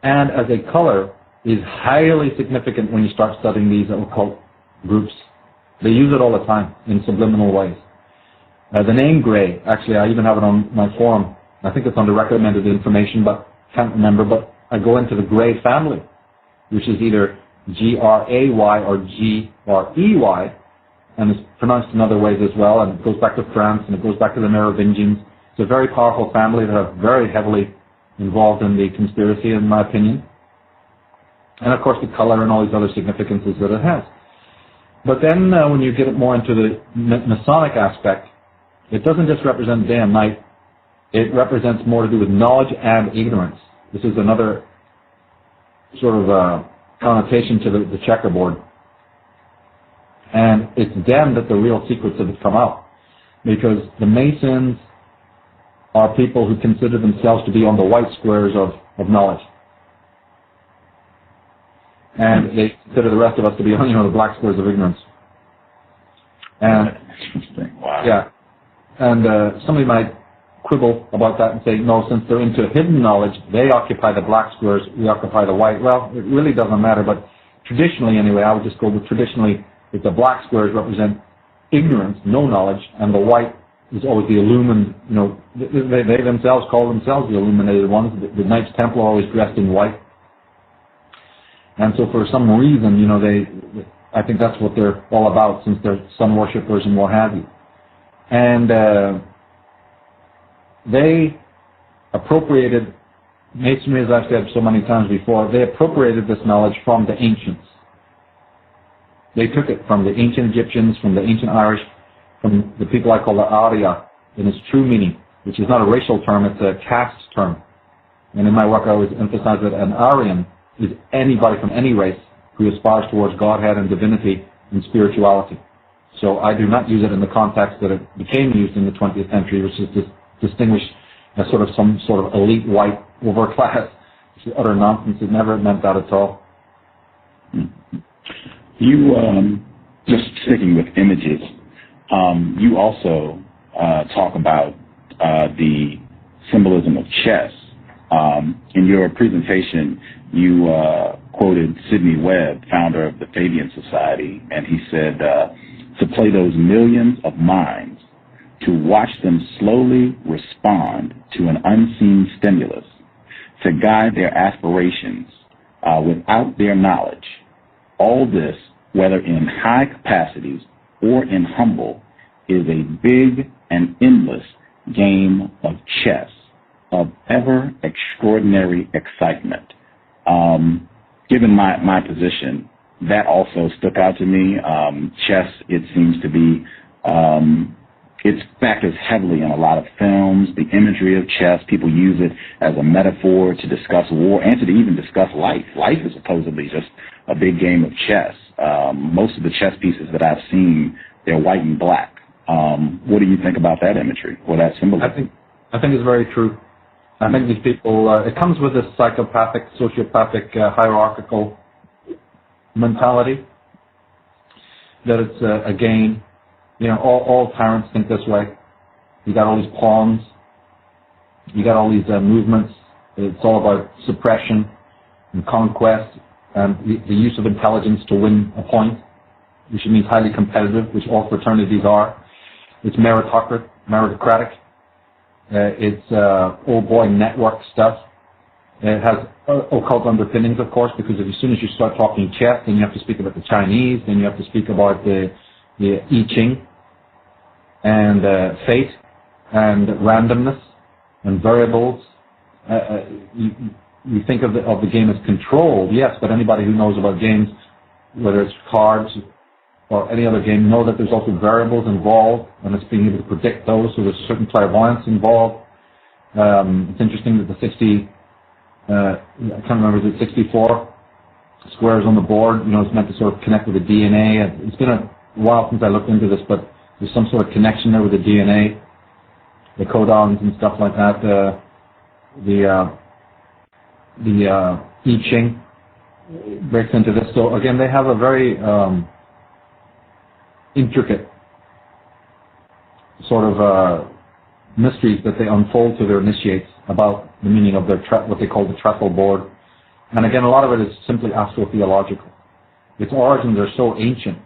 [SPEAKER 2] and as a color is highly significant when you start studying these occult groups. They use it all the time in subliminal ways. The name gray, actually, I even have it on my forum. I think it's under recommended information, but can't remember. But I go into the Gray family, which is either G-R-A-Y or G-R-E-Y, and it's pronounced in other ways as well, and it goes back to France, and it goes back to the Merovingians. It's a very powerful family that are very heavily involved in the conspiracy, in my opinion. And of course the color and all these other significances that it has. But then when you get it more into the Masonic aspect, it doesn't just represent day and night, it represents more to do with knowledge and ignorance. This is another sort of connotation to the checkerboard. And it's then that the real secrets of it come out. Because the Masons are people who consider themselves to be on the white squares of knowledge. And they consider the rest of us to be on, the black squares of ignorance. And
[SPEAKER 1] interesting. Wow.
[SPEAKER 2] Yeah. And somebody might quibble about that and say, no, since they're into hidden knowledge, they occupy the black squares, we occupy the white. Well, it really doesn't matter, but traditionally anyway, I would just go with traditionally, if the black squares represent ignorance, no knowledge, and the white is always the illumined, they themselves call themselves the illuminated ones. The Knights Templar are always dressed in white. And so for some reason, I think that's what they're all about, since they're sun worshippers and what have you. And they appropriated, Masonry, as I've said so many times before, they appropriated this knowledge from the ancients. They took it from the ancient Egyptians, from the ancient Irish, from the people I call the Arya, in its true meaning, which is not a racial term, it's a caste term. And in my work I always emphasize that an Aryan is anybody from any race who aspires towards Godhead and divinity and spirituality. So I do not use it in the context that it became used in the 20th century, which is to distinguish as sort of some sort of elite white overclass. It's utter nonsense. It never meant that at all.
[SPEAKER 1] You, just sticking with images, you also talk about the symbolism of chess. In your presentation, you quoted Sidney Webb, founder of the Fabian Society, and he said, to play those millions of minds, to watch them slowly respond to an unseen stimulus, to guide their aspirations without their knowledge. All this, whether in high capacities or in humble, is a big and endless game of chess, of ever extraordinary excitement. Given my position, that also stuck out to me. Chess, it seems to be, it factors heavily in a lot of films. The imagery of chess, people use it as a metaphor to discuss war and to even discuss life. Life is supposedly just a big game of chess. Most of the chess pieces that I've seen, they're white and black. What do you think about that imagery or that symbolism?
[SPEAKER 2] I think it's very true. I think these people, it comes with this psychopathic, sociopathic, hierarchical mentality that it's a game. You know, all tyrants think this way. You got all these pawns. You got all these movements. It's all about suppression and conquest and the use of intelligence to win a point, which means highly competitive, which all fraternities are. It's meritocratic. It's old boy network stuff. It has occult underpinnings, of course, because as soon as you start talking chess, then you have to speak about the Chinese, then you have to speak about the I Ching and fate and randomness and variables. You think of the game as controlled, yes, but anybody who knows about games, whether it's cards or any other game, know that there's also variables involved, and it's being able to predict those, so there's certain clairvoyance involved. It's interesting that the I can't remember, is it 64 squares on the board, you know, it's meant to sort of connect with the DNA. It's been a while since I looked into this, but there's some sort of connection there with the DNA, the codons and stuff like that. The I Ching breaks into this. So again, they have a very intricate sort of mysteries that they unfold to their initiates about the meaning of their what they call the trestle board. And again, a lot of it is simply astrotheological. Its origins are so ancient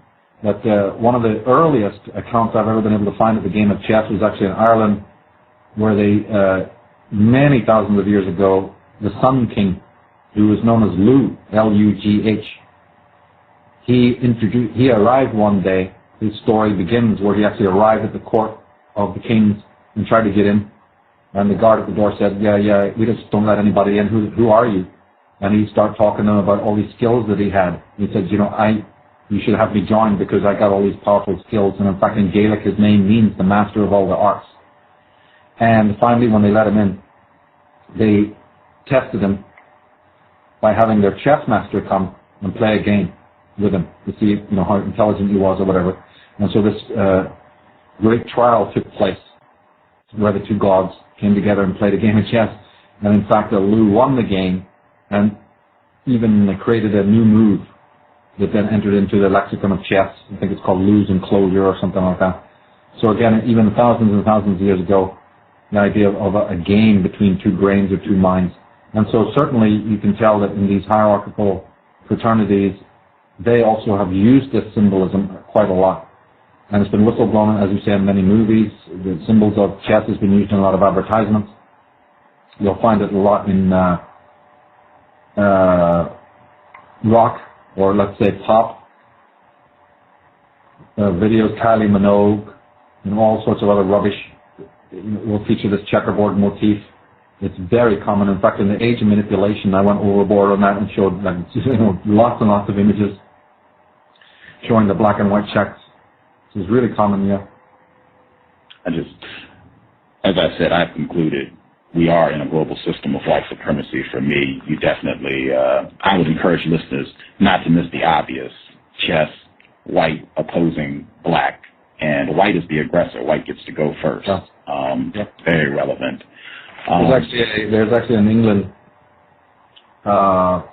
[SPEAKER 2] that one of the earliest accounts I've ever been able to find of the game of chess was actually in Ireland, where they, many thousands of years ago, the Sun King, who was known as Lu, L-U-G-H, he arrived one day. His story begins where he actually arrived at the court of the kings and tried to get in. And the guard at the door said, yeah, we just don't let anybody in. Who are you? And he started talking to them about all these skills that he had. He said, you know, you should have me join because I got all these powerful skills. And in fact, in Gaelic, his name means the master of all the arts. And finally, when they let him in, they tested him by having their chess master come and play a game with him to see, you know, how intelligent he was or whatever. And so this great trial took place where the two gods came together and played a game of chess. And in fact, Lu won the game and even created a new move that then entered into the lexicon of chess. I think it's called Lu's Enclosure or something like that. So again, even thousands and thousands of years ago, the idea of a game between two brains or two minds. And so certainly you can tell that in these hierarchical fraternities, they also have used this symbolism quite a lot. And it's been whistleblown, as you say, in many movies. The symbols of chess has been used in a lot of advertisements. You'll find it a lot in rock, or let's say pop, videos, Kylie Minogue, and all sorts of other rubbish will feature this checkerboard motif. It's very common. In fact, in the age of manipulation, I went overboard on that and showed lots and lots of images showing the black and white checks. This is really common, yeah.
[SPEAKER 1] As I said, I've concluded we are in a global system of white supremacy. For me, you definitely, I would encourage listeners not to miss the obvious. Chess, white opposing black, and white is the aggressor. White gets to go first. Very relevant.
[SPEAKER 2] There's actually in England,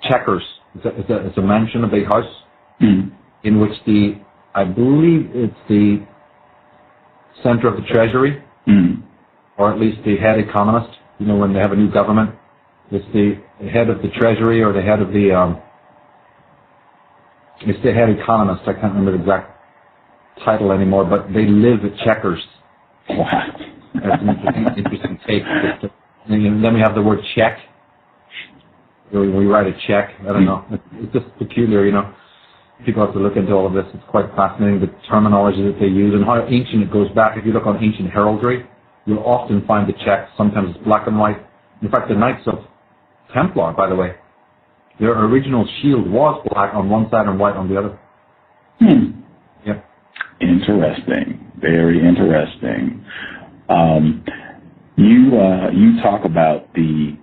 [SPEAKER 2] checkers. It's a mansion, a big house, in which I believe it's the center of the treasury, or at least the head economist. You know, when they have a new government, it's the head of the treasury or the head of the, it's the head economist. I can't remember the exact title anymore, but they live at checkers.
[SPEAKER 1] Wow.
[SPEAKER 2] That's an interesting take. And then we have the word check. We write a check. I don't know. It's just peculiar, you know. People have to look into all of this. It's quite fascinating, the terminology that they use and how ancient it goes back. If you look on ancient heraldry, you'll often find the check. Sometimes it's black and white. In fact, the Knights of Templar, by the way, their original shield was black on one side and white on the other. Yep.
[SPEAKER 1] Interesting. Very interesting. You talk about the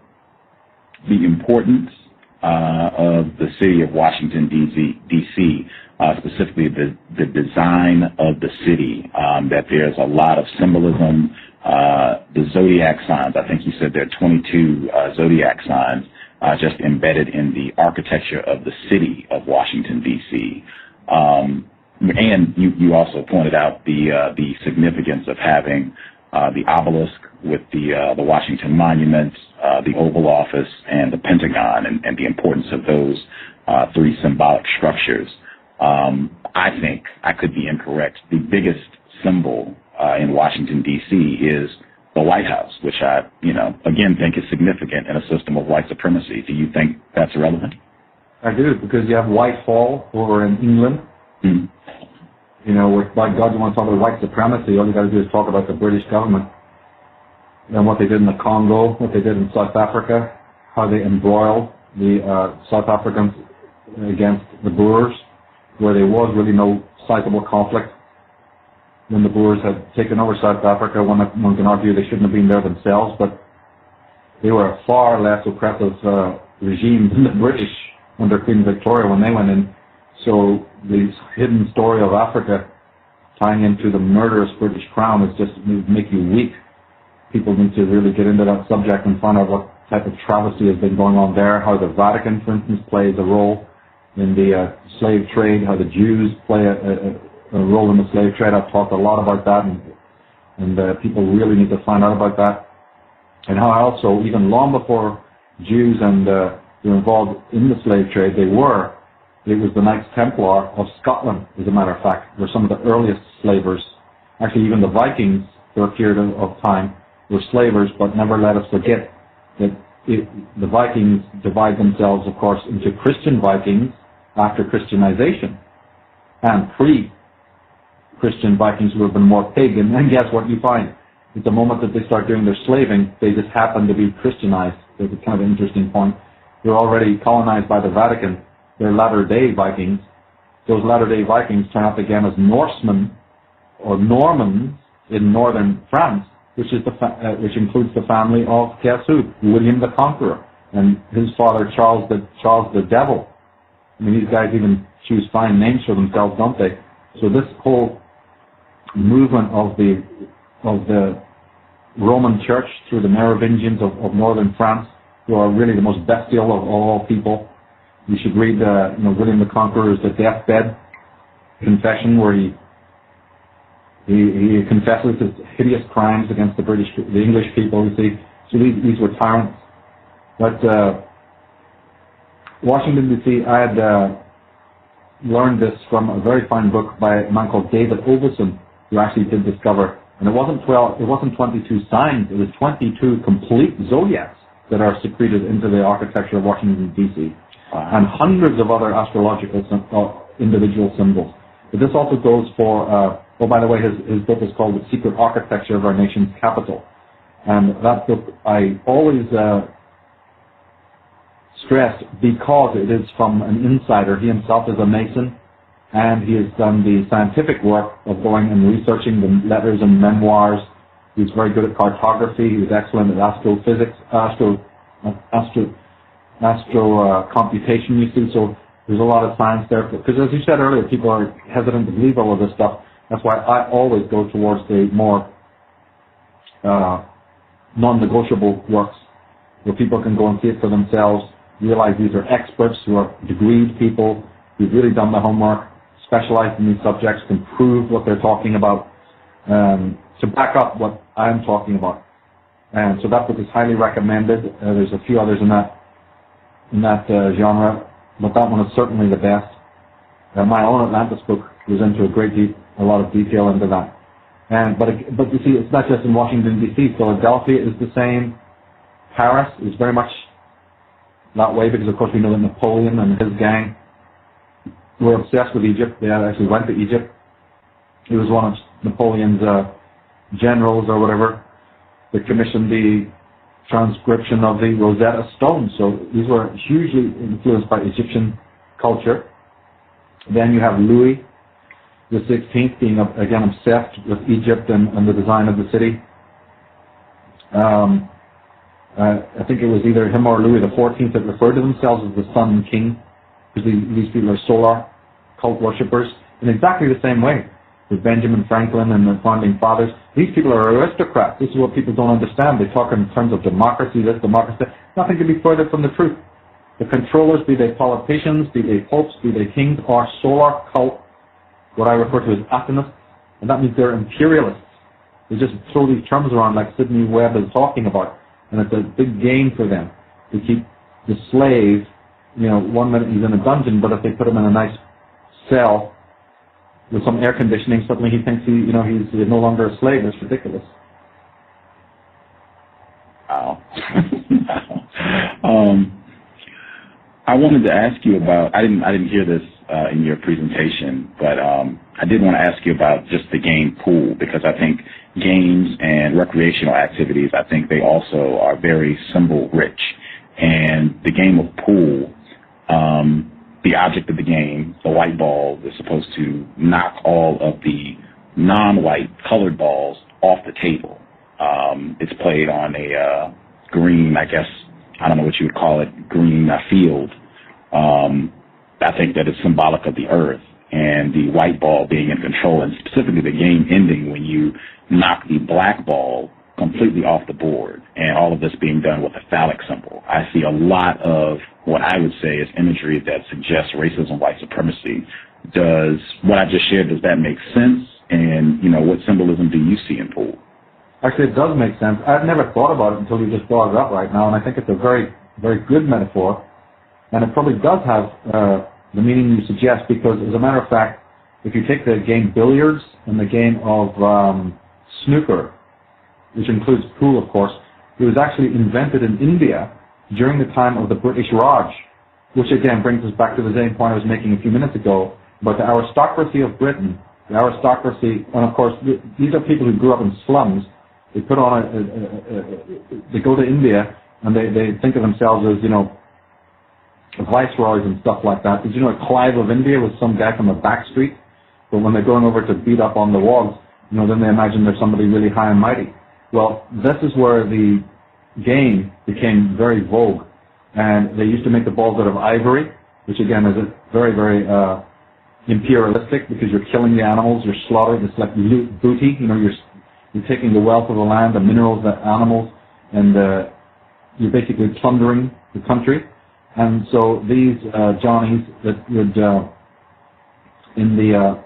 [SPEAKER 1] importance of the city of Washington, D.C., specifically the design of the city, that there's a lot of symbolism the zodiac signs. I think you said there are 22 zodiac signs just embedded in the architecture of the city of Washington, D.C. And you also pointed out the significance of having the obelisk with the Washington Monuments, the Oval Office, and the Pentagon, and the importance of those three symbolic structures. I think, I could be incorrect, the biggest symbol in Washington, D.C. is the White House, which I, again, think is significant in a system of white supremacy. Do you think that's relevant?
[SPEAKER 2] I do, because you have Whitehall over in England. Mm. By God, you want to talk about white supremacy, all you got to do is talk about the British government and what they did in the Congo, what they did in South Africa, how they embroiled the South Africans against the Boers, where there was really no sizable conflict. When the Boers had taken over South Africa, one can argue they shouldn't have been there themselves, but they were a far less oppressive regime than the British under Queen Victoria when they went in. So the hidden story of Africa tying into the murderous British Crown is just make you weak. People need to really get into that subject and find out what type of travesty has been going on there, how the Vatican, for instance, plays a role in the slave trade, how the Jews play a role in the slave trade. I've talked a lot about that, and people really need to find out about that. And how also, even long before Jews and were involved in the slave trade, it was the Knights Templar of Scotland, as a matter of fact, were some of the earliest slavers. Actually, even the Vikings, for a period of time, were slavers, but never let us forget that the Vikings divide themselves, of course, into Christian Vikings after Christianization, and pre-Christian Vikings who have been more pagan. And guess what you find? At the moment that they start doing their slaving, they just happen to be Christianized. It's a kind of interesting point. They're already colonized by the Vatican. They're latter-day Vikings. Those latter-day Vikings turn out again as Norsemen or Normans in northern France, which includes the family of, guess who? William the Conqueror, and his father Charles the Devil. I mean, these guys even choose fine names for themselves, don't they? So this whole movement of the Roman Church through the Merovingians of northern France, who are really the most bestial of all people. You should read, William the Conqueror's The Deathbed Confession, where he confesses his hideous crimes against the English people. You see, so these were tyrants. But Washington D.C., I had learned this from a very fine book by a man called David Oveson, who actually did discover, and it wasn't 22 signs, it was 22 complete zodiacs that are secreted into the architecture of Washington D.C. And hundreds of other astrological individual symbols. But this also goes for, by the way, his book is called The Secret Architecture of Our Nation's Capital. And that book I always stress, because it is from an insider. He himself is a Mason, and he has done the scientific work of going and researching the letters and memoirs. He's very good at cartography. He was excellent at astrophysics, computation, you see. So there's a lot of science there. Because as you said earlier, people are hesitant to believe all of this stuff. That's why I always go towards the more non-negotiable works, where people can go and see it for themselves, realize these are experts who are degreed people who've really done the homework, specialized in these subjects, can prove what they're talking about, to back up what I'm talking about. And so that book is highly recommended. There's a few others in that genre, but that one is certainly the best. My own Atlantis book goes into a lot of detail into that. But you see, it's not just in Washington D.C. Philadelphia is the same. Paris is very much that way, because of course we know that Napoleon and his gang were obsessed with Egypt. They actually went to Egypt. He was one of Napoleon's generals or whatever that commissioned the transcription of the Rosetta Stone. So these were hugely influenced by Egyptian culture. Then you have Louis the 16th being again obsessed with Egypt and the design of the city. I think it was either him or Louis the 14th that referred to themselves as the Sun King, because these people are solar cult worshippers in exactly the same way. with Benjamin Franklin and the founding fathers. These people are aristocrats. This is what people don't understand. They talk in terms of democracy, this, democracy. Nothing could be further from the truth. The controllers, be they politicians, be they popes, be they kings, are solar cult, what I refer to as Athenists, and that means they're imperialists. They just throw these terms around like Sidney Webb is talking about, and it's a big game for them to keep the slave, you know, 1 minute he's in a dungeon, but if they put him in a nice cell with some air conditioning, suddenly he thinks he's no longer a slave. It's ridiculous.
[SPEAKER 1] Wow. I wanted to ask you about, I didn't hear this in your presentation, but I did want to ask you about just the game pool, because I think games and recreational activities, I think they also are very symbol rich. And the game of pool, the object of the game, the white ball, is supposed to knock all of the non-white colored balls off the table. It's played on a green, I guess, I don't know what you would call it, green field. I think that it's symbolic of the earth, and the white ball being in control, and specifically the game ending when you knock the black ball completely off the board, and all of this being done with a phallic symbol. I see a lot of what I would say is imagery that suggests racism, white supremacy. Does what I just shared, does that make sense? And, you know, what symbolism do you see in pool?
[SPEAKER 2] Actually, it does make sense. I've never thought about it until you just brought it up right now, and I think it's a very, very good metaphor. And it probably does have the meaning you suggest, because, as a matter of fact, if you take the game billiards and the game of snooker, which includes pool, of course, it was actually invented in India during the time of the British Raj, which again brings us back to the same point I was making a few minutes ago about the aristocracy of Britain. The aristocracy, and of course, these are people who grew up in slums. They put on they go to India and they think of themselves as, you know, viceroys and stuff like that. Did you know Clive of India was some guy from a back street? But when they're going over to beat up on the wogs, you know, then they imagine there's somebody really high and mighty. Well, this is where the game became very vogue. And they used to make the balls out of ivory, which again is very, very imperialistic, because you're killing the animals, you're slaughtering, it's like loot booty, you know, you're taking the wealth of the land, the minerals, the animals, and you're basically plundering the country. And so these Johnnies that would in the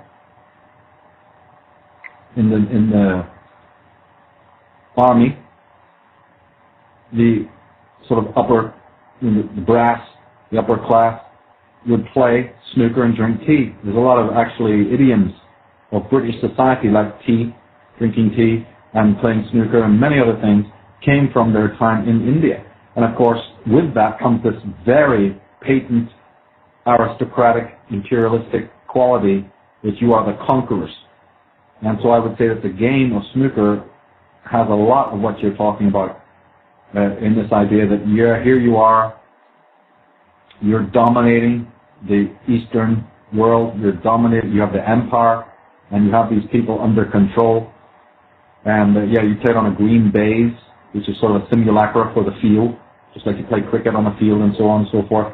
[SPEAKER 2] army, the sort of upper, you know, the brass, the upper class would play snooker and drink tea. There's a lot of actually idioms of British society, like tea, drinking tea, and playing snooker, and many other things came from their time in India. And of course, with that comes this very patent aristocratic, imperialistic quality that you are the conquerors. And so I would say that the game of snooker has a lot of what you're talking about in this idea that here you are, you're dominating the Eastern world, you have the empire, and you have these people under control. And you play it on a green baize, which is sort of a simulacra for the field, just like you play cricket on a field and so on and so forth.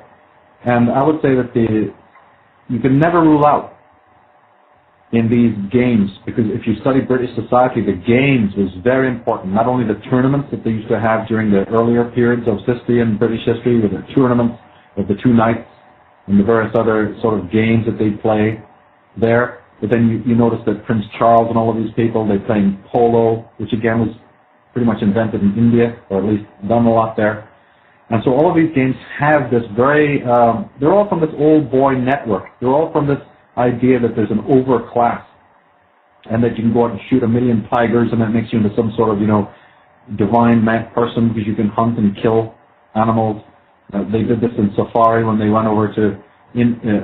[SPEAKER 2] And I would say that you can never rule out in these games, because if you study British society, the games was very important. Not only the tournaments that they used to have during the earlier periods of history and British history, with the tournaments of the two knights and the various other sort of games that they play there, but then you notice that Prince Charles and all of these people, they playing polo, which again was pretty much invented in India, or at least done a lot there. And so all of these games have this very, they're all from this old boy network. They're all from this idea that there's an overclass, and that you can go out and shoot 1 million tigers, and that makes you into some sort of, you know, divine person, because you can hunt and kill animals. They did this in safari when they went over to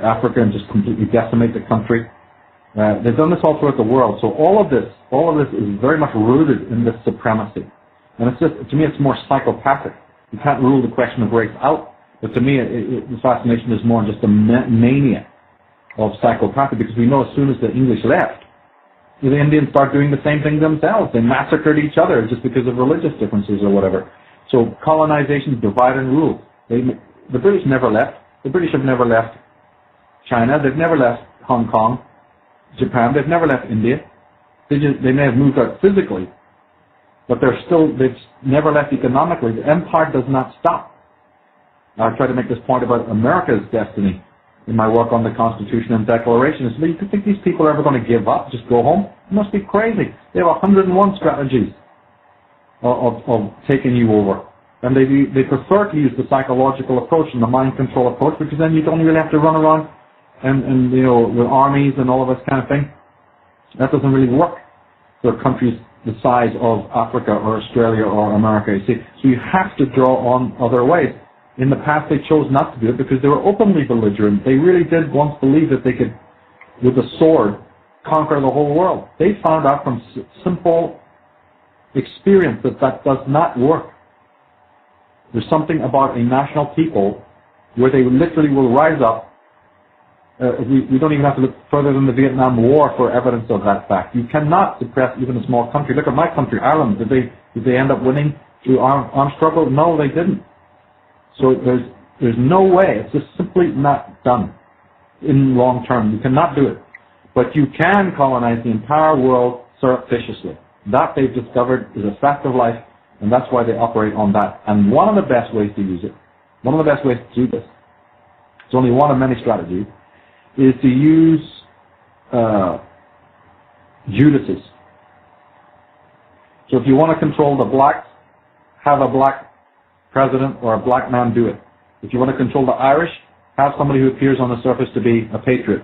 [SPEAKER 2] Africa and just completely decimate the country. They've done this all throughout the world. So all of this is very much rooted in this supremacy. And it's just, to me, it's more psychopathic. You can't rule the question of race out. But to me, the fascination is more just a mania of psychopathy, because we know as soon as the English left, the Indians start doing the same thing themselves. They massacred each other just because of religious differences or whatever. So colonization, divide and rule. The British never left. The British have never left China. They've never left Hong Kong. Japan. They've never left India. They may have moved out physically, but they've never left economically. The empire does not stop. I try to make this point about America's destiny in my work on the Constitution and Declaration. Is you think these people are ever going to give up, just go home? You must be crazy. They have 101 strategies of taking you over. And they prefer to use the psychological approach and the mind control approach, because then you don't really have to run around and with armies and all of this kind of thing. That doesn't really work for countries the size of Africa or Australia or America. You see, so you have to draw on other ways. In the past, they chose not to do it because they were openly belligerent. They really did once believe that they could, with a sword, conquer the whole world. They found out from simple experience that does not work. There's something about a national people where they literally will rise up. We don't even have to look further than the Vietnam War for evidence of that fact. You cannot suppress even a small country. Look at my country, Ireland. Did they end up winning through armed struggle? No, they didn't. So there's no way. It's just simply not done in long term. You cannot do it. But you can colonize the entire world surreptitiously. That they've discovered is a fact of life, and that's why they operate on that. And one of the best ways to use it, one of the best ways to do this, it's only one of many strategies, is to use Judases. So if you want to control the blacks, have a black president or a black man do it. If you want to control the Irish, have somebody who appears on the surface to be a patriot.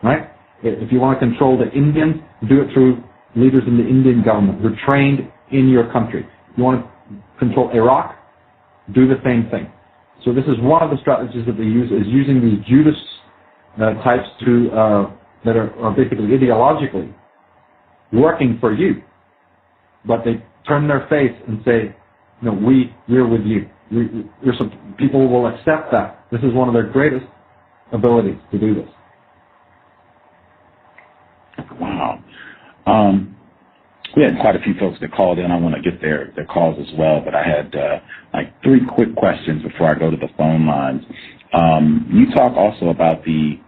[SPEAKER 2] Right? If you want to control the Indians, do it through leaders in the Indian government who are trained in your country. If you want to control Iraq, do the same thing. So this is one of the strategies that they use, is using these Judas types that are basically ideologically working for you, but they turn their face and say, no, we're with you. People will accept that. This is one of their greatest abilities to do this.
[SPEAKER 1] Wow. We had quite a few folks that called in. I want to get their calls as well, but I had like 3 quick questions before I go to the phone lines. You talk also about the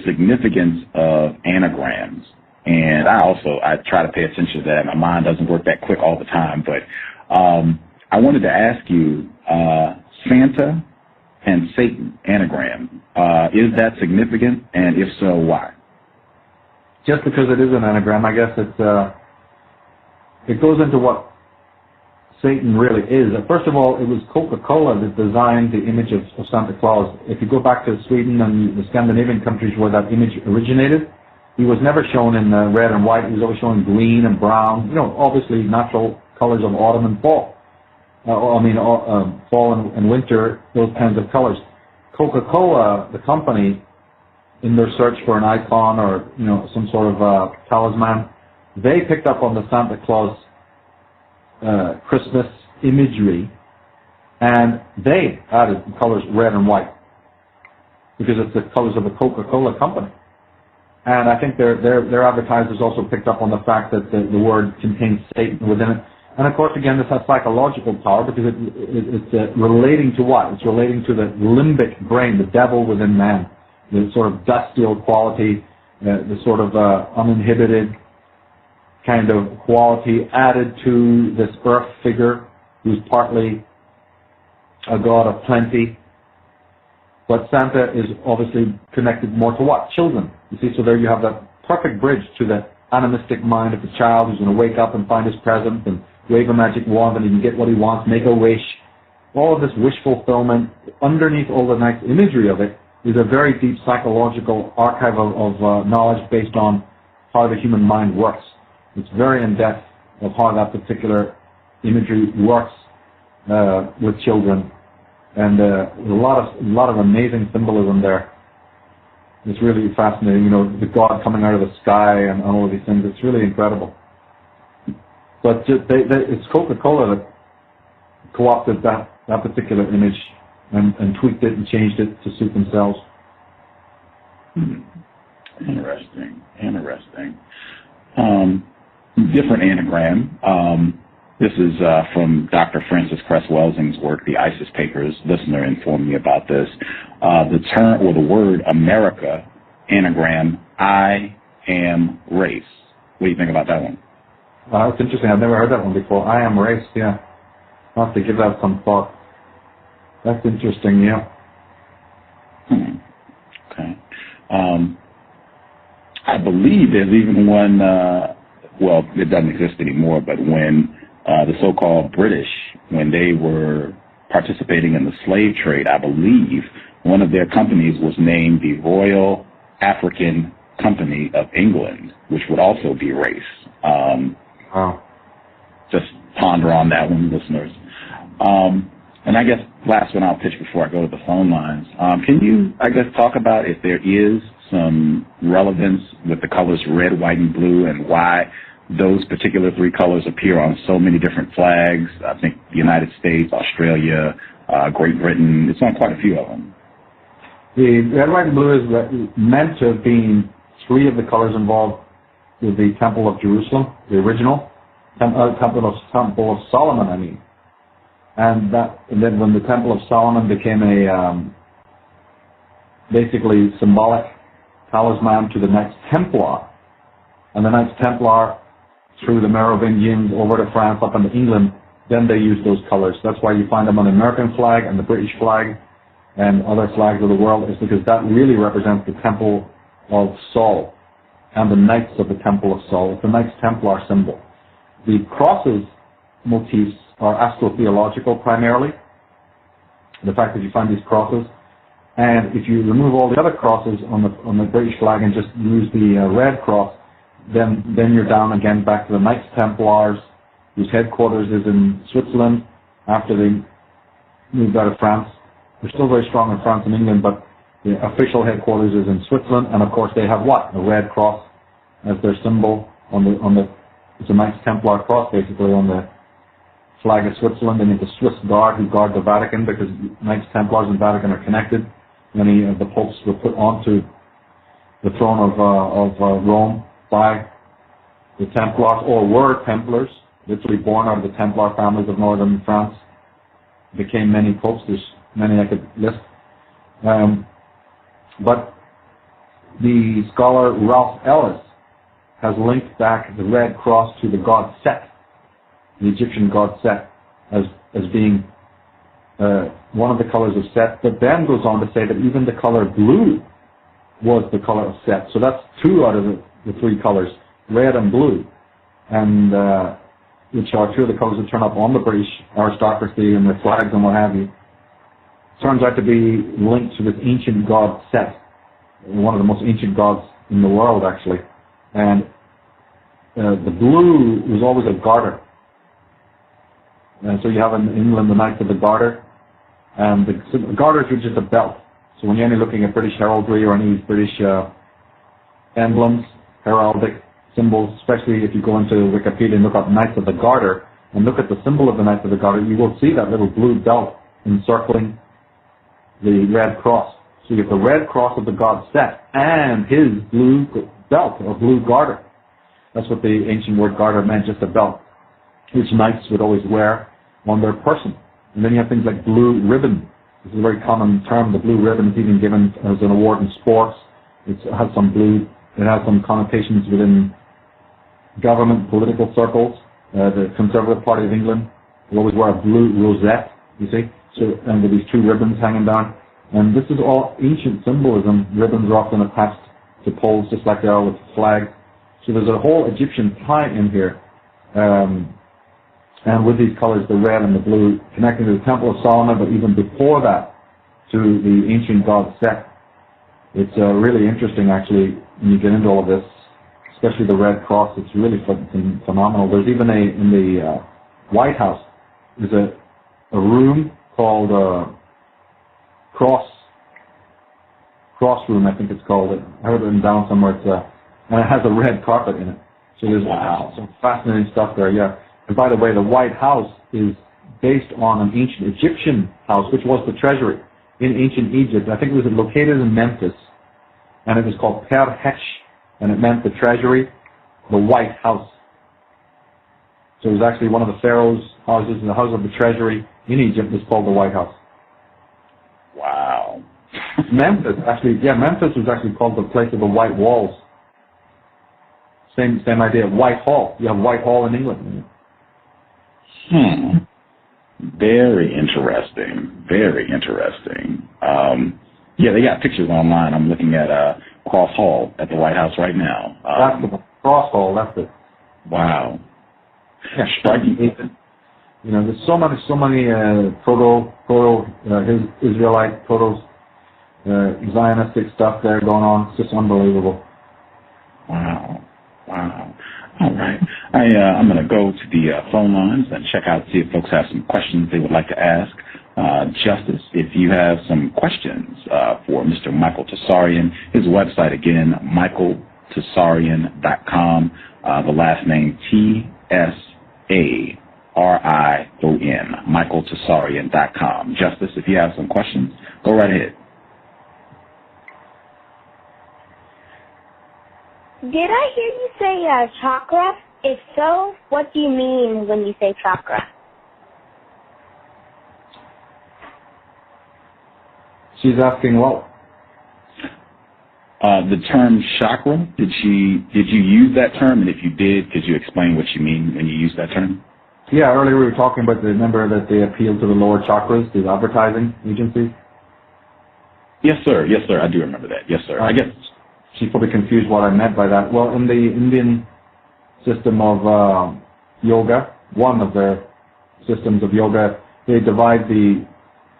[SPEAKER 1] significance of anagrams, and I try to pay attention to that. My mind doesn't work that quick all the time, but I wanted to ask you, Santa and Satan anagram, is that significant, and if so, why?
[SPEAKER 2] Just because it is an anagram, I guess it goes into what Satan really is. First of all, it was Coca-Cola that designed the image of Santa Claus. If you go back to Sweden and the Scandinavian countries where that image originated, he was never shown in red and white. He was always shown in green and brown, obviously natural colors of autumn and fall. Fall and winter, those kinds of colors. Coca-Cola, the company, in their search for an icon or some sort of talisman, they picked up on the Santa Claus Christmas imagery, and they added the colors red and white because it's the colors of the Coca-Cola company. And I think their advertisers also picked up on the fact that the word contains Satan within it. And of course, again, this has psychological power because it's relating to what? It's relating to the limbic brain, the devil within man, the sort of dustial quality, the sort of uninhibited kind of quality added to this earth figure who's partly a god of plenty. But Santa is obviously connected more to what? Children. You see, so there you have that perfect bridge to the animistic mind of the child who's going to wake up and find his present and wave a magic wand and he can get what he wants, make a wish. All of this wish fulfillment, underneath all the nice imagery of it, is a very deep psychological archive of knowledge based on how the human mind works. It's very in-depth of how that particular imagery works with children. And a lot of amazing symbolism there. It's really fascinating, the God coming out of the sky and all of these things. It's really incredible. But it's Coca-Cola that co-opted that particular image and tweaked it and changed it to suit themselves.
[SPEAKER 1] Interesting. Different anagram. This is from Dr. Francis Cress Welsing's work, the ISIS Papers. Listener informed me about this. The term or the word America, anagram am race. What do you think about that one?
[SPEAKER 2] That's interesting. I've never heard that one before. I am race, yeah. I'll have to give that some thought. That's interesting, yeah.
[SPEAKER 1] Okay. I believe there's even one, well, it doesn't exist anymore, but when the so-called British, when they were participating in the slave trade, I believe one of their companies was named the Royal African Company of England, which would also be race.
[SPEAKER 2] Wow.
[SPEAKER 1] Just ponder on that one, listeners. And I guess last one I'll pitch before I go to the phone lines. Can you, I guess, talk about if there is some relevance with the colors red, white, and blue, and why those particular three colors appear on so many different flags? I think the United States, Australia, Great Britain. It's on quite a few of them.
[SPEAKER 2] The red, white, and blue is meant to have been three of the colors involved with the Temple of Jerusalem, the original Temple of Solomon, I mean. And then when the Temple of Solomon became a basically symbolic talisman to the Knights Templar, and the Knights Templar through the Merovingians over to France, up into England, then they used those colors. That's why you find them on the American flag and the British flag and other flags of the world, is because that really represents the Temple of Sol and the Knights of the Temple of Sol. It's the Knights Templar symbol. The crosses motifs are astrotheological primarily. The fact that you find these crosses, and if you remove all the other crosses on the British flag and just use the red cross, then you're down again back to the Knights Templars, whose headquarters is in Switzerland after they moved out of France. They're still very strong in France and England, but the official headquarters is in Switzerland, and of course they have what? A red cross as their symbol on the it's a Knights Templar cross basically on the flag of Switzerland, and it's a Swiss guard who guard the Vatican, because Knights Templars and Vatican are connected. Many of the popes were put onto the throne of Rome by the Templars, or were Templars, literally born out of the Templar families of northern France. Became many popes. There's many I could list. But the scholar Ralph Ellis has linked back the red cross to the god Set, the Egyptian god Set, as being one of the colors of Set, but then goes on to say that even the color blue was the color of Set. So that's two out of the three colors, red and blue, and which are two of the colors that turn up on the British aristocracy and their flags and what have you. Turns out to be linked to this ancient god Set, one of the most ancient gods in the world actually. And the blue was always a garter. And so you have in England the Knights of the Garter. And the garter is just a belt. So when you're only looking at British heraldry or any British emblems, heraldic symbols, especially if you go into Wikipedia and look up Knights of the Garter and look at the symbol of the Knights of the Garter, you will see that little blue belt encircling the red cross. So you have the red cross of the god Set and his blue belt or blue garter. That's what the ancient word garter meant, just a belt, which knights would always wear on their person. And then you have things like blue ribbon. This is a very common term. The blue ribbon is even given as an award in sports. It has some connotations within government, political circles. The Conservative Party of England will always wear a blue rosette, you see, so, and with these two ribbons hanging down. And this is all ancient symbolism. Ribbons are often attached to poles, just like they are with the flag. So there's a whole Egyptian tie in here. And with these colors, the red and the blue, connecting to the Temple of Solomon, but even before that, to the ancient god Set. It's really interesting, actually, when you get into all of this, especially the red cross. It's really phenomenal. There's even in the White House, there's a room called cross room, I think it's called. I heard it written down somewhere. And it has a red carpet in it. So there's some fascinating stuff there, yeah. And by the way, the White House is based on an ancient Egyptian house, which was the treasury in ancient Egypt. I think it was located in Memphis, and it was called Per Hetch, and it meant the treasury, the White House. So it was actually one of the pharaoh's houses, and the house of the treasury in Egypt was called the White House.
[SPEAKER 1] Wow.
[SPEAKER 2] Memphis was actually called the place of the white walls. Same idea. Whitehall. You have Whitehall in England.
[SPEAKER 1] Very interesting. Very interesting. Yeah, they got pictures online. I'm looking at Cross Hall at the White House right now.
[SPEAKER 2] That's the Cross Hall. That's it.
[SPEAKER 1] Wow.
[SPEAKER 2] Yeah,
[SPEAKER 1] Striking.
[SPEAKER 2] You know, there's so many Israelite, Zionistic stuff there going on. It's just unbelievable.
[SPEAKER 1] Wow. All right. I'm going to go to the phone lines and check out, see if folks have some questions they would like to ask. Justice, if you have some questions for Mr. Michael Tsarion, his website again, michaeltsarion.com, the last name Tsarion, michaeltsarion.com. Justice, if you have some questions, go right ahead.
[SPEAKER 3] Did I hear you say chakra? If so, what do you mean when you say chakra?
[SPEAKER 2] She's asking what?
[SPEAKER 1] The term chakra, did you use that term? And if you did, could you explain what you mean when you use that term?
[SPEAKER 2] Yeah, earlier we were talking about, remember that they appeal to the lower chakras, these advertising agencies?
[SPEAKER 1] Yes, sir. Yes, sir. I do remember that. Yes, sir. I guess
[SPEAKER 2] she's probably confused what I meant by that. Well, in the Indian system of yoga, one of their systems of yoga, they divide the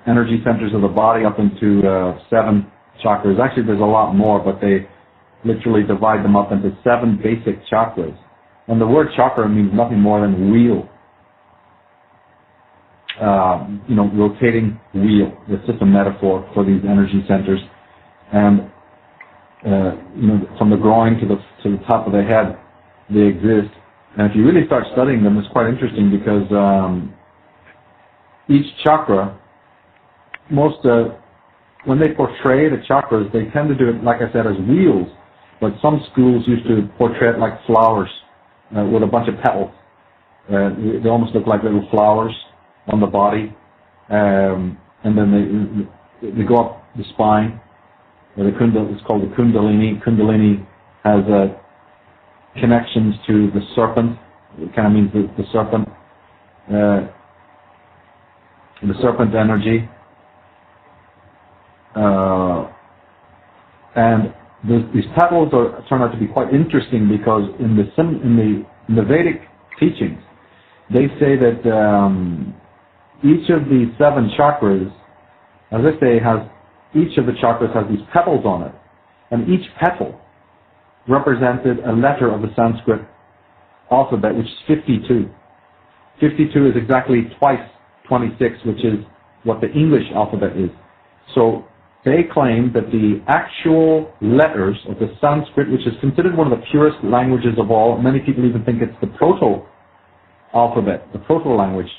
[SPEAKER 2] energy centers of the body up into 7 chakras. Actually, there's a lot more, but they literally divide them up into 7 basic chakras. And the word chakra means nothing more than wheel. Rotating wheel. It's just a metaphor for these energy centers. And from the groin to the top of the head, they exist. And if you really start studying them, it's quite interesting because each chakra, when they portray the chakras, they tend to do it, like I said, as wheels. But some schools used to portray it like flowers with a bunch of petals. They almost look like little flowers on the body. And then they go up the spine. It's called the Kundalini. Kundalini has connections to the serpent. It kind of means the serpent energy. And these petals turn out to be quite interesting because in the Vedic teachings, they say that each of the 7 chakras, as I say, each of the chakras has these petals on it, and each petal represented a letter of the Sanskrit alphabet, which is 52. 52 is exactly twice 26, which is what the English alphabet is. So they claim that the actual letters of the Sanskrit, which is considered one of the purest languages of all, many people even think it's the proto-alphabet, the proto-language,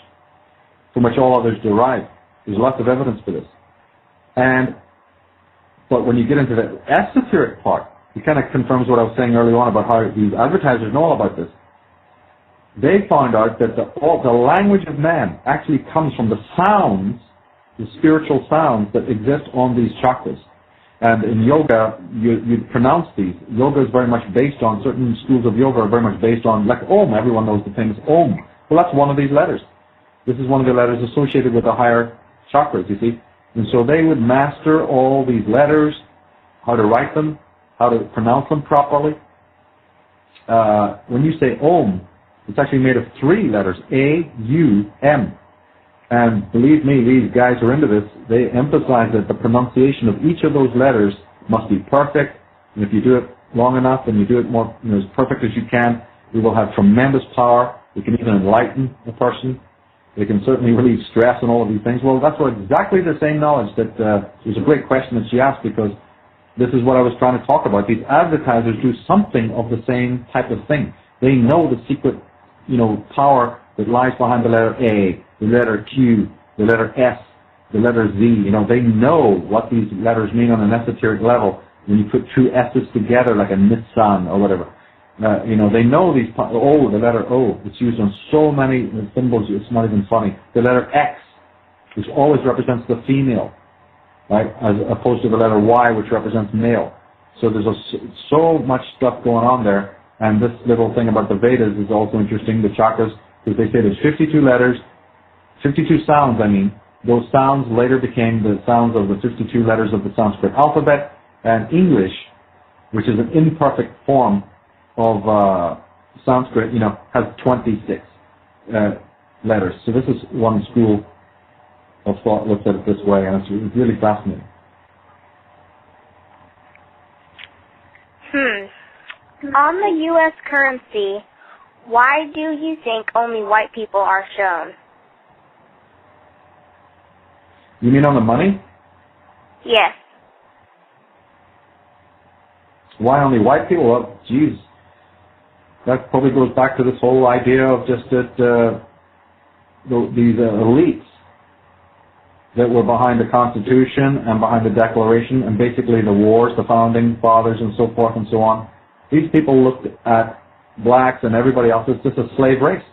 [SPEAKER 2] from which all others derive. There's lots of evidence for this. But when you get into the esoteric part, it kind of confirms what I was saying earlier on about how these advertisers know all about this. They found out that the language of man actually comes from the sounds, the spiritual sounds that exist on these chakras. And in yoga, you pronounce these. Yoga is very much based on, certain schools of yoga are very much based on, like Om. Everyone knows the famous Om. Well, that's one of these letters. This is one of the letters associated with the higher chakras, you see. And so they would master all these letters, how to write them, how to pronounce them properly. When you say Om, it's actually made of 3 letters, A-U-M. And believe me, these guys who are into this, they emphasize that the pronunciation of each of those letters must be perfect. And if you do it long enough and you do it more, as perfect as you can, it will have tremendous power. It can even enlighten a person. It can certainly relieve stress and all of these things. Well, that's exactly the same knowledge that, it was a great question that she asked, because this is what I was trying to talk about. These advertisers do something of the same type of thing. They know the secret, power that lies behind the letter A, the letter Q, the letter S, the letter Z. They know what these letters mean on an esoteric level. When you put 2 S's together, like a Nissan or whatever, they know these. The letter O. It's used on so many symbols. It's not even funny. The letter X, which always represents the female, right, as opposed to the letter Y, which represents male. So there's so much stuff going on there And this little thing about the Vedas is also interesting, the chakras, because they say there's 52 letters, 52 sounds, I mean. Those sounds later became the sounds of the 52 letters of the Sanskrit alphabet, and English, which is an imperfect form of Sanskrit, has 26 letters. So this is one school of thought looks at it this way, and it's really fascinating.
[SPEAKER 3] On the U.S. currency, why do you think only white people are shown?
[SPEAKER 2] You mean on the money?
[SPEAKER 3] Yes.
[SPEAKER 2] Why only white people? Well, geez, that probably goes back to this whole idea of just that these elites that were behind the Constitution and behind the Declaration and basically the wars, the founding fathers and so forth and so on. These people looked at blacks and everybody else as just a slave race.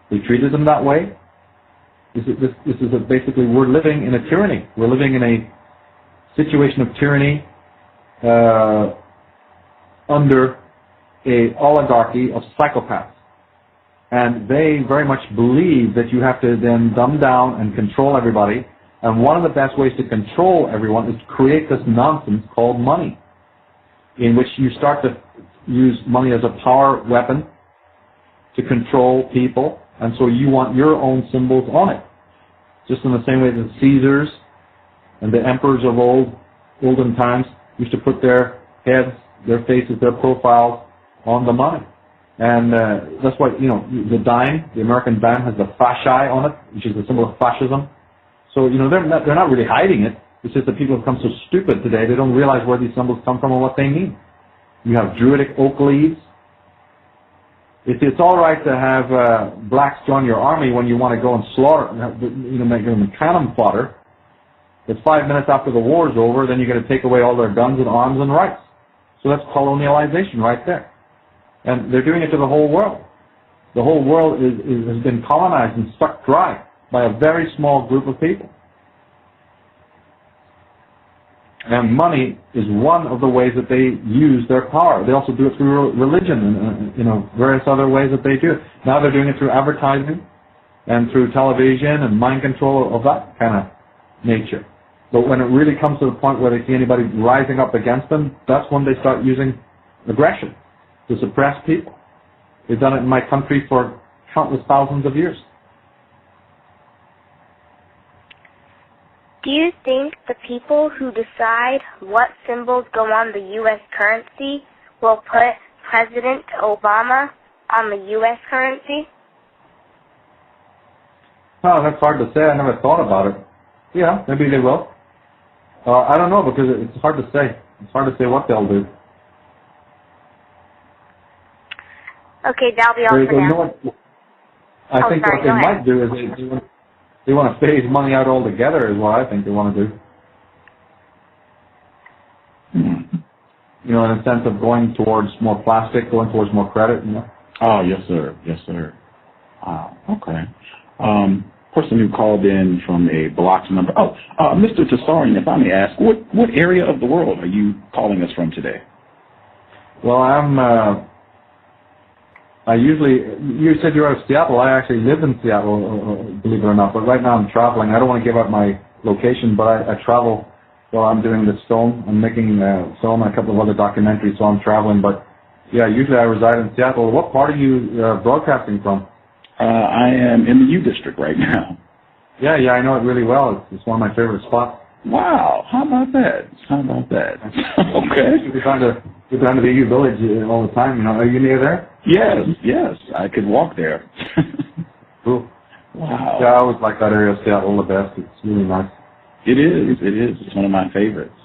[SPEAKER 2] They treated them that way. This is basically, we're living in a tyranny. We're living in a situation of tyranny under a oligarchy of psychopaths. And they very much believe that you have to then dumb down and control everybody. And one of the best ways to control everyone is to create this nonsense called money, in which you start to use money as a power weapon to control people. And so you want your own symbols on it. Just in the same way that Caesars and the emperors of olden times used to put their heads, their faces, their profiles on the money. And that's why, the dime, the American dime, has the fasci on it, which is the symbol of fascism. So, they're not really hiding it. It's just that people have become so stupid today, they don't realize where these symbols come from and what they mean. You have Druidic oak leaves. It's all right to have blacks join your army when you want to go and slaughter, make them cannon fodder. It's 5 minutes after the war's over, then you're going to take away all their guns and arms and rights. So that's colonialization right there. And they're doing it to the whole world. The whole world has been colonized and sucked dry by a very small group of people. And money is one of the ways that they use their power. They also do it through religion and various other ways that they do it. Now they're doing it through advertising and through television and mind control of that kind of nature. But when it really comes to the point where they see anybody rising up against them, that's when they start using aggression to suppress people. They've done it in my country for countless thousands of years.
[SPEAKER 3] Do you think the people who decide what symbols go on the U.S. currency will put President Obama on the U.S. currency?
[SPEAKER 2] Oh, that's hard to say. I never thought about it. Yeah, maybe they will. I don't know, because it's hard to say. It's hard to say what they'll do.
[SPEAKER 3] Okay, that'll be all for now.
[SPEAKER 2] I think what they might do is they want to phase money out altogether is what I think they want to do. In a sense of going towards more plastic, going towards more credit,
[SPEAKER 1] Oh, yes, sir. Yes, sir. Okay. Person who called in from a block number. Mr. Tsarion, if I may ask, what area of the world are you calling us from today?
[SPEAKER 2] Well, you said you're out of Seattle. I actually live in Seattle, believe it or not, but right now I'm traveling. I don't want to give out my location, but I travel while I'm doing this film. I'm making film and a couple of other documentaries, so I'm traveling. But yeah, usually I reside in Seattle. What part are you broadcasting from?
[SPEAKER 1] I am in the U District right now.
[SPEAKER 2] Yeah, I know it really well. It's one of my favorite spots.
[SPEAKER 1] Wow, how about that? Okay.
[SPEAKER 2] We're down to the U Village all the time. Are you near there?
[SPEAKER 1] Yes, I could walk there.
[SPEAKER 2] Cool.
[SPEAKER 1] Wow.
[SPEAKER 2] Yeah, I always like that area of Seattle the best. It's really nice.
[SPEAKER 1] It is. It's one of my favorites.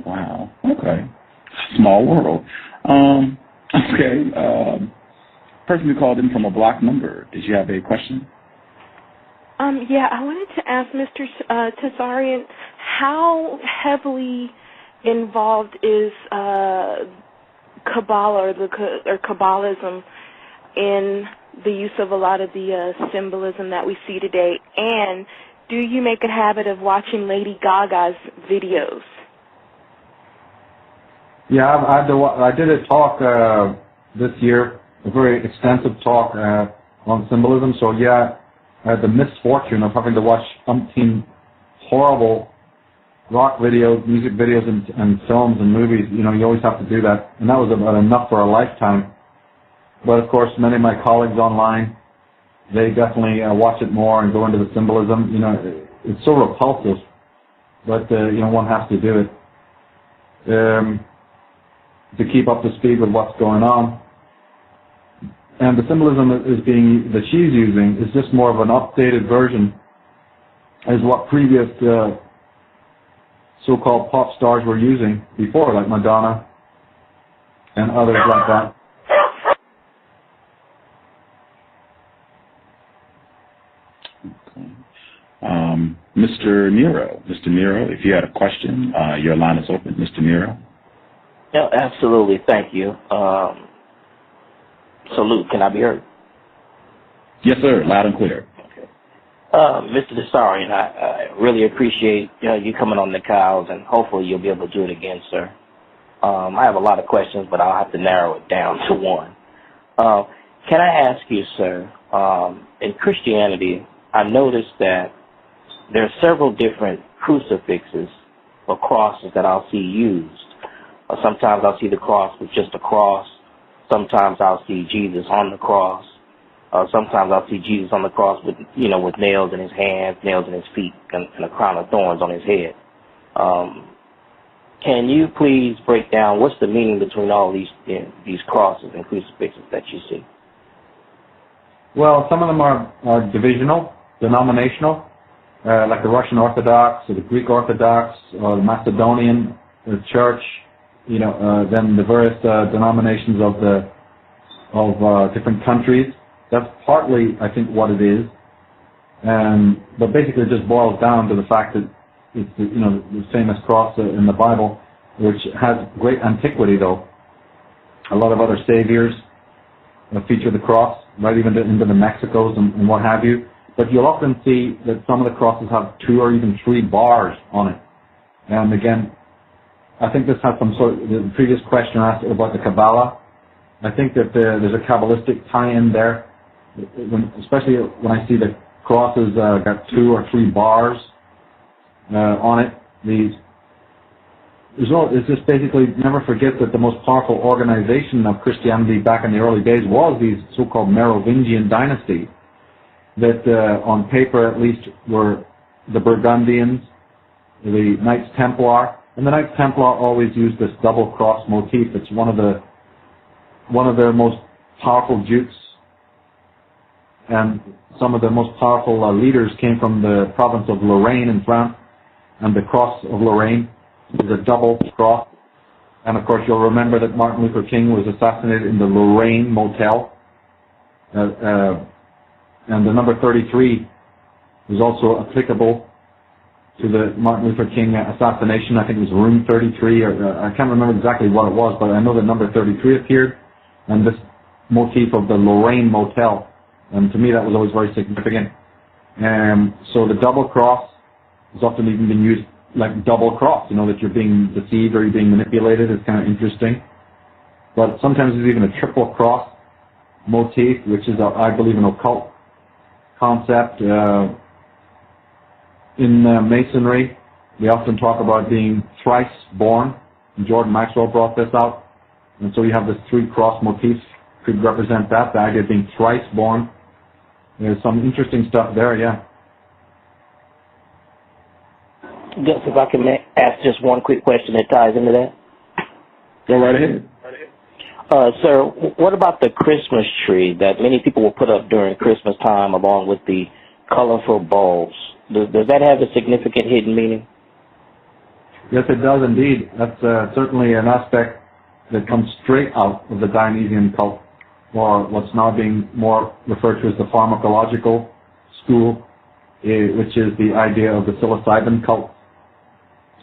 [SPEAKER 1] Wow. Okay. Small world. Okay. Person who called in from a block number. Did you have a question?
[SPEAKER 4] Yeah, I wanted to ask Mr. Tsarion, how heavily involved is Kabbalah or Kabbalism in the use of a lot of the symbolism that we see today? And do you make a habit of watching Lady Gaga's videos?
[SPEAKER 2] Yeah, I did a talk this year, a very extensive talk on symbolism. So yeah, I had the misfortune of having to watch umpteen horrible rock videos, music videos, and films and movies. You know, you always have to do that, and that was about enough for a lifetime. But of course, many of my colleagues online, they definitely watch it more and go into the symbolism. You know, it's so repulsive, but you know, one has to do it to keep up to speed with what's going on. And the symbolism that she's using is just more of an updated version as what previous so-called pop stars were using before, like Madonna and others like that.
[SPEAKER 1] Mr. Nero, if you had a question, your line is open. Mr. Nero.
[SPEAKER 5] Yeah, absolutely. Thank you. Salute. Can I be heard?
[SPEAKER 1] Yes, sir. Loud and clear.
[SPEAKER 5] Okay. Mr. Tsarion, I really appreciate you coming on the cows, and hopefully you'll be able to do it again, sir. I have a lot of questions, but I'll have to narrow it down to one. Can I ask you, sir, in Christianity, I noticed that there are several different crucifixes or crosses that I'll see used. Sometimes I'll see the cross with just a cross. Sometimes I'll see Jesus on the cross. Sometimes I'll see Jesus on the cross with nails in his hands, nails in his feet, and a crown of thorns on his head. Can you please break down what's the meaning between all these crosses and crucifixes that you see?
[SPEAKER 2] Well, some of them are divisional, denominational, like the Russian Orthodox or the Greek Orthodox or the Macedonian Church. Then the various denominations of different countries. That's partly, I think, what it is. But basically it just boils down to the fact that it's the famous cross in the Bible, which has great antiquity, though. A lot of other saviors feature the cross, right even into the Mexicos and what have you. But you'll often see that some of the crosses have 2 or even 3 bars on it. And again, I think this has some sort of, the previous question asked about the Kabbalah. I think that there's a Kabbalistic tie-in there, especially when I see the crosses got 2 or 3 bars on it. It's just basically, never forget that the most powerful organization of Christianity back in the early days was these so-called Merovingian dynasty, that on paper at least were the Burgundians, the Knights Templar. And the Knights Templar always used this double cross motif. It's one of their most powerful dukes, and some of the most powerful leaders came from the province of Lorraine in France, and the cross of Lorraine is a double cross. And of course, you'll remember that Martin Luther King was assassinated in the Lorraine Motel, and the number 33 is also applicable to the Martin Luther King assassination. I think it was room 33, or I can't remember exactly what it was, but I know that number 33 appeared, and this motif of the Lorraine Motel. And to me, that was always very significant. So the double cross has often even been used like double cross, that you're being deceived or you're being manipulated. It's kind of interesting. But sometimes there's even a triple cross motif, which is, I believe, an occult concept. In Masonry, we often talk about being thrice born. And Jordan Maxwell brought this out. And so you have this 3 cross motifs could represent that, the idea of being thrice born. There's some interesting stuff there, yeah.
[SPEAKER 5] Yes, if I can ask just one quick question that ties into that.
[SPEAKER 1] Go right ahead.
[SPEAKER 5] Sir, what about the Christmas tree that many people will put up during Christmas time along with the colorful bulbs? Does that have a significant hidden meaning?
[SPEAKER 2] Yes, it does indeed. That's certainly an aspect that comes straight out of the Dionysian cult, or what's now being more referred to as the pharmacological school, which is the idea of the psilocybin cult.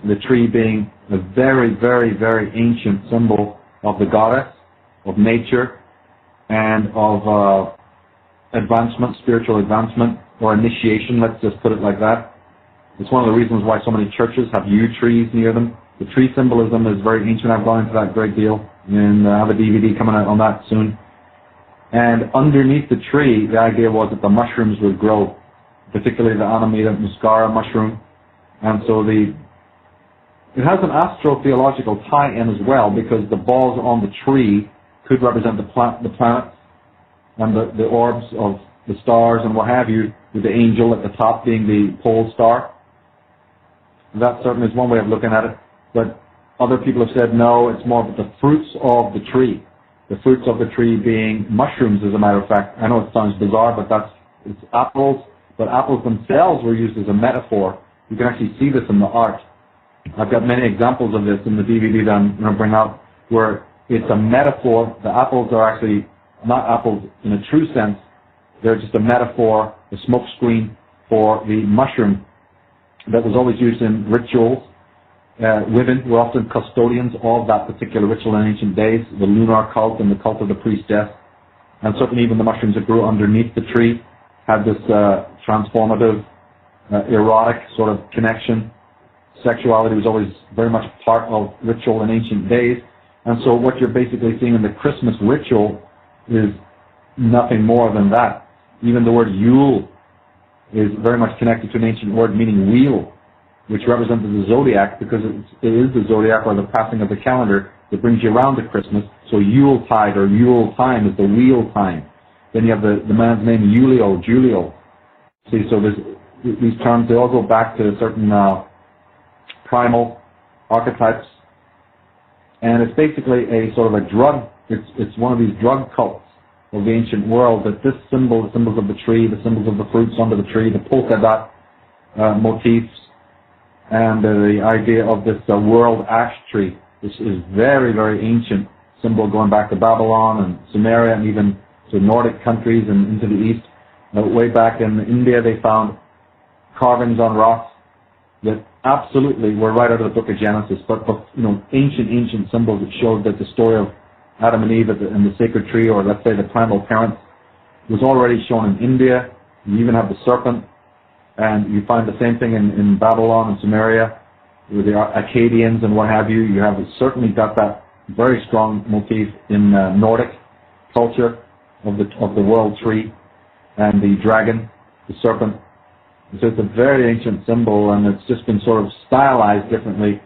[SPEAKER 2] The tree being a very, very, very ancient symbol of the goddess, of nature, and of advancement, spiritual advancement, or initiation, let's just put it like that. It's one of the reasons why so many churches have yew trees near them. The tree symbolism is very ancient. I've gone into that a great deal And I have a DVD coming out on that soon. And underneath the tree, the idea was that the mushrooms would grow, particularly the Amanita muscara mushroom. And so it has an astrotheological tie-in as well, because the balls on the tree could represent the planets and the orbs of the stars and what have you, with the angel at the top being the pole star. That certainly is one way of looking at it. But other people have said, no, it's more about the fruits of the tree. The fruits of the tree being mushrooms, as a matter of fact. I know it sounds bizarre, but it's apples. But apples themselves were used as a metaphor. You can actually see this in the art. I've got many examples of this in the DVD that I'm going to bring out, where it's a metaphor. The apples are actually not apples in a true sense. They're just a metaphor, a smoke screen for the mushroom that was always used in rituals. Women were often custodians of that particular ritual in ancient days, the lunar cult and the cult of the priestess. And certainly even the mushrooms that grew underneath the tree had this transformative, erotic sort of connection. Sexuality was always very much part of ritual in ancient days. And so what you're basically seeing in the Christmas ritual is nothing more than that. Even the word Yule is very much connected to an ancient word meaning wheel, which represented the zodiac, because it is the zodiac, or the passing of the calendar, that brings you around to Christmas. So Yuletide or Yule time is the wheel time. Then you have the man's name Julio. See, so these terms, they all go back to certain primal archetypes. And it's basically a sort of a drug, it's one of these drug cults of the ancient world, that this symbol, the symbols of the tree, the symbols of the fruits under the tree, the polka dot motifs, and the idea of this world ash tree, which is very, very ancient symbol going back to Babylon and Sumeria and even to Nordic countries and into the east. Way back in India, they found carvings on rocks that absolutely were right out of the book of Genesis, but ancient symbols that showed that the story of Adam and Eve and the sacred tree, or let's say the primal parents, was already shown in India. You even have the serpent, and you find the same thing in Babylon and Sumeria with the Akkadians and what have you. You have certainly got that very strong motif in Nordic culture of the world tree and the dragon, the serpent. So it's a very ancient symbol, and it's just been sort of stylized differently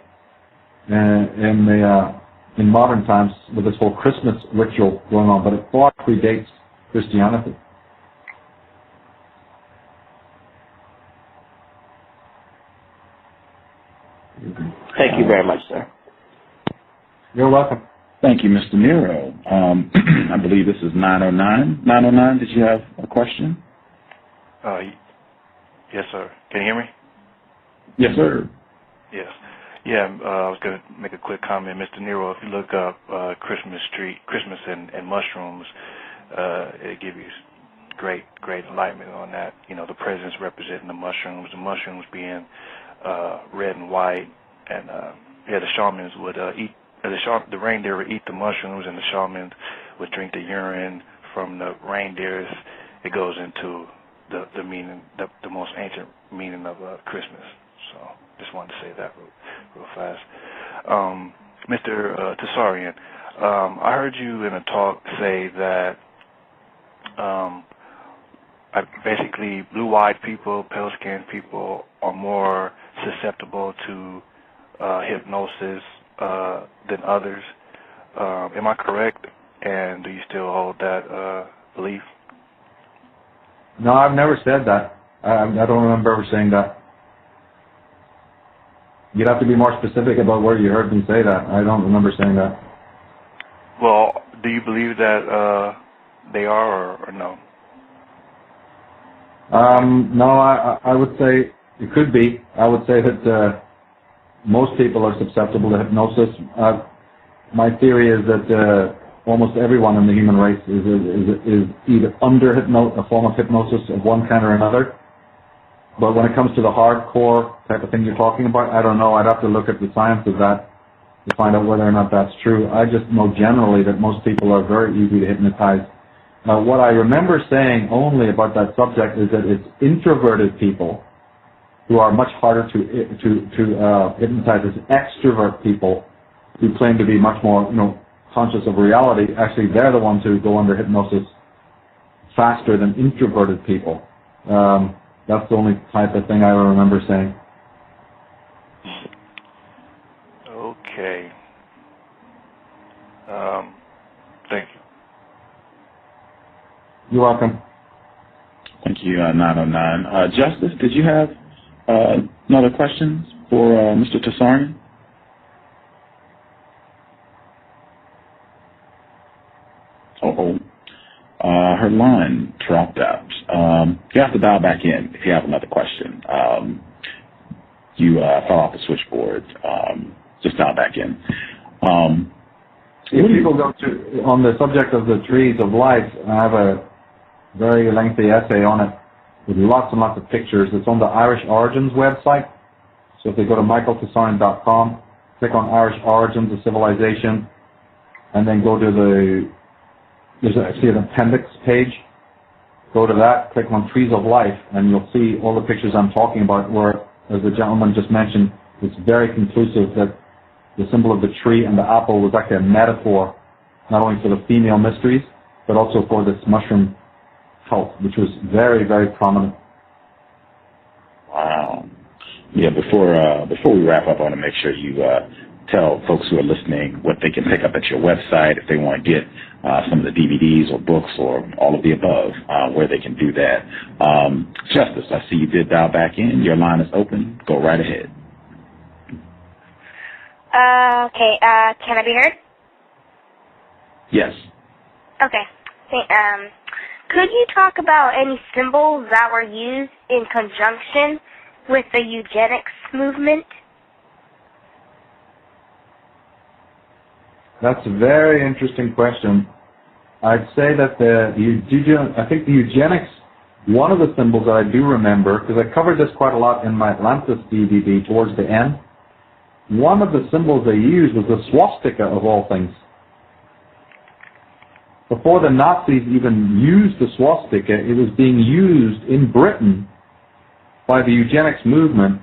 [SPEAKER 2] in modern times with this whole Christmas ritual going on, but it far predates Christianity.
[SPEAKER 5] Thank you very much, sir.
[SPEAKER 2] You're welcome.
[SPEAKER 1] Thank you, Mr. Nero. I believe this is 909. 909, did you have a question?
[SPEAKER 6] Yes, sir. Can you hear me?
[SPEAKER 1] Yes, sir.
[SPEAKER 6] Yes. Yeah, I was going to make a quick comment. Mr. Nero, if you look up Christmas and mushrooms, it'll give you great enlightenment on that. You know, the presents representing the mushrooms being red and white, and the shamans would eat, the reindeer would eat the mushrooms, and the shamans would drink the urine from the reindeers. It goes into the meaning, the most ancient meaning of Christmas. So just wanted to say that real fast. Mr. Tsarion, I heard you in a talk say that basically blue-eyed people, pale-skinned people are more susceptible to hypnosis than others. Am I correct? And do you still hold that belief?
[SPEAKER 2] No, I've never said that. I don't remember ever saying that. You'd have to be more specific about where you heard me say that. I don't remember saying that.
[SPEAKER 6] Well, do you believe that they are, or no?
[SPEAKER 2] No, I would say it could be. I would say that most people are susceptible to hypnosis. My theory is that almost everyone in the human race is either under a form of hypnosis of one kind or another. But when it comes to the hardcore type of thing you're talking about, I don't know. I'd have to look at the science of that to find out whether or not that's true. I just know generally that most people are very easy to hypnotize. Now, what I remember saying only about that subject is that it's introverted people who are much harder to hypnotize as extrovert people who claim to be much more, conscious of reality, actually they're the ones who go under hypnosis faster than introverted people. That's the only type of thing I remember saying.
[SPEAKER 6] Okay. Thank you.
[SPEAKER 2] You're welcome.
[SPEAKER 1] Thank you, 909. Justice, did you have another question for Mr. Tsarion? Her line dropped out. You have to dial back in if you have another question. You fell off the switchboard. Just dial back in.
[SPEAKER 2] If people go to, on the subject of the trees of life, I have a very lengthy essay on it with lots and lots of pictures. It's on the Irish Origins website. So if they go to michaeltsarion.com, click on Irish Origins of Civilization, and then go to there's actually an appendix page. Go to that, click on Trees of Life, and you'll see all the pictures I'm talking about where, as the gentleman just mentioned, it's very conclusive that the symbol of the tree and the apple was actually a metaphor, not only for the female mysteries, but also for this mushroom cult, which was very, very prominent.
[SPEAKER 1] Wow. Yeah, before we wrap up, I want to make sure you tell folks who are listening what they can pick up at your website if they want to get some of the DVDs or books or all of the above, where they can do that. Justice, I see you did dial back in. Your line is open. Go right ahead.
[SPEAKER 3] Okay, can I be heard?
[SPEAKER 1] Yes.
[SPEAKER 3] Okay. Could you talk about any symbols that were used in conjunction with the eugenics movement?
[SPEAKER 2] That's a very interesting question. I'd say that I think the eugenics, one of the symbols that I do remember, because I covered this quite a lot in my Atlantis DVD towards the end, one of the symbols they used was the swastika of all things. Before the Nazis even used the swastika, it was being used in Britain by the eugenics movement,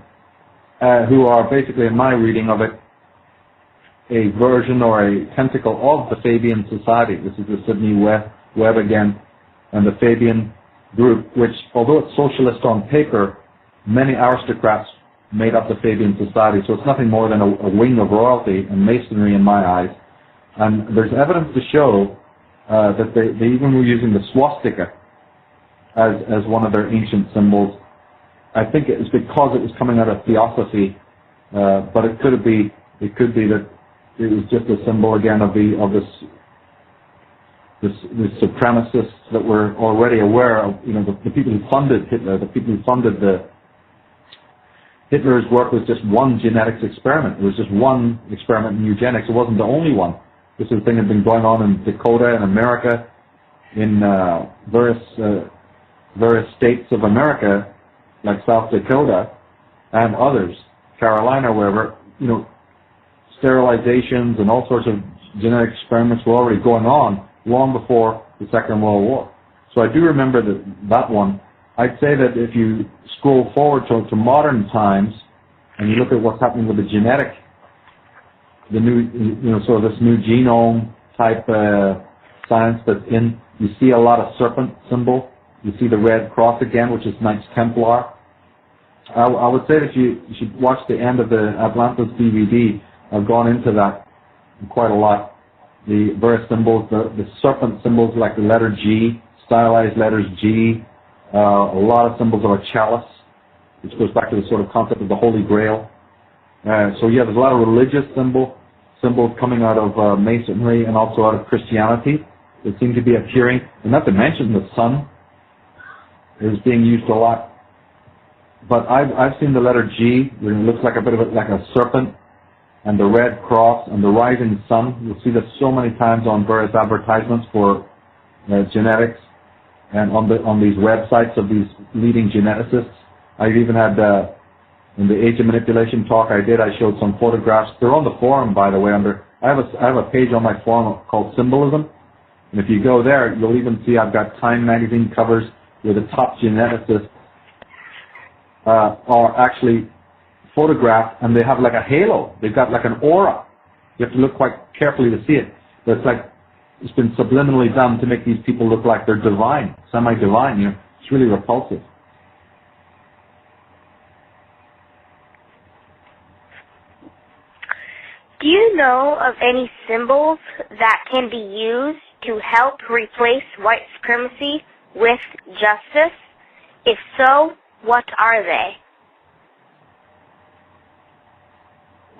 [SPEAKER 2] who are basically, in my reading of it, a version or a tentacle of the Fabian Society. This is the Sidney Webb again, and the Fabian group, which, although it's socialist on paper, many aristocrats made up the Fabian Society, so it's nothing more than a wing of royalty and masonry in my eyes. And there's evidence to show that they even were using the swastika as one of their ancient symbols. I think it was because it was coming out of theosophy, but it could be that it was just a symbol again of the supremacists that were already aware of, the people who funded Hitler, the people who funded Hitler's work was just one genetics experiment. It was just one experiment in eugenics. It wasn't the only one. This thing had been going on in Dakota and America, in various states of America, like South Dakota and others, Carolina, wherever, sterilizations and all sorts of genetic experiments were already going on long before the Second World War. So I do remember that one. I'd say that if you scroll forward to modern times and you look at what's happening with the genetic, the new, so this new genome type science that's in, you see a lot of serpent symbol. You see the red cross again, which is Knights Templar. I would say that you should watch the end of the Atlantis DVD. I've gone into that quite a lot. The various symbols, the serpent symbols like the letter G, stylized letters G, a lot of symbols of a chalice, which goes back to the sort of concept of the Holy Grail. So yeah, there's a lot of religious symbols coming out of Masonry and also out of Christianity that seem to be appearing. And not to mention the sun is being used a lot. But I've seen the letter G, where it looks like a bit of like a serpent, and the red cross and the rising sun. You'll see this so many times on various advertisements for genetics and on these websites of these leading geneticists. I've even had in the Age of Manipulation talk I did, I showed some photographs. They're on the forum, by the way. I have a page on my forum called Symbolism, and if you go there, you'll even see I've got Time magazine covers where the top geneticists are actually photographed, and they have like a halo. They've got like an aura. You have to look quite carefully to see it. That's like it's been subliminally done to make these people look like they're divine, semi-divine. You know, it's really repulsive.
[SPEAKER 3] Do you know of any symbols that can be used to help replace white supremacy with justice? If so, what are they?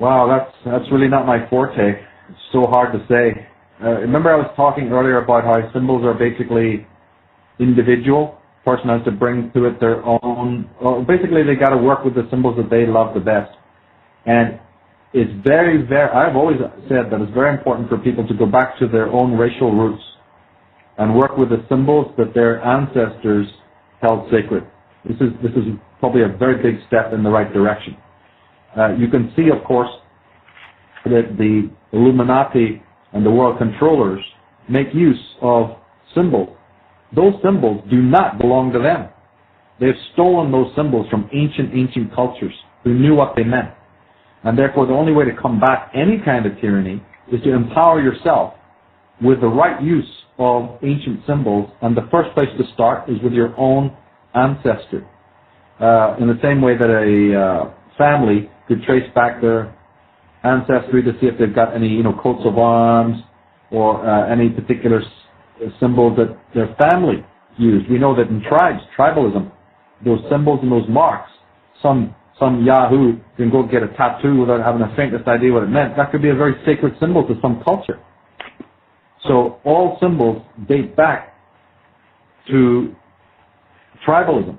[SPEAKER 2] Wow, that's really not my forte. It's so hard to say. Remember I was talking earlier about how symbols are basically individual. The person has to bring to it their own, basically they got to work with the symbols that they love the best. And it's very, I've always said that it's very important for people to go back to their own racial roots and work with the symbols that their ancestors held sacred. This is probably a very big step in the right direction. You can see, of course, that the Illuminati and the world controllers make use of symbols. Those symbols do not belong to them. They've stolen those symbols from ancient cultures who knew what they meant. And therefore, the only way to combat any kind of tyranny is to empower yourself with the right use of ancient symbols. And the first place to start is with your own ancestor. In the same way that a family could trace back their ancestry to see if they've got any, coats of arms or any particular symbols that their family used. We know that in tribalism, those symbols and those marks, some yahoo can go get a tattoo without having the faintest idea what it meant. That could be a very sacred symbol to some culture. So all symbols date back to tribalism.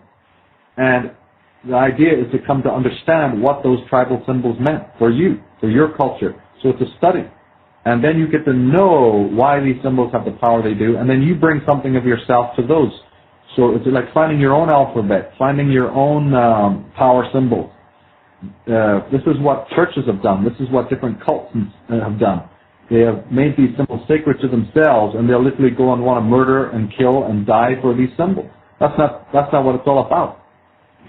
[SPEAKER 2] And the idea is to come to understand what those tribal symbols meant for you, for your culture. So it's a study. And then you get to know why these symbols have the power they do, and then you bring something of yourself to those. So it's like finding your own alphabet, finding your own power symbols. This is what churches have done. This is what different cults have done. They have made these symbols sacred to themselves, and they'll literally go and want to murder and kill and die for these symbols. That's not what it's all about.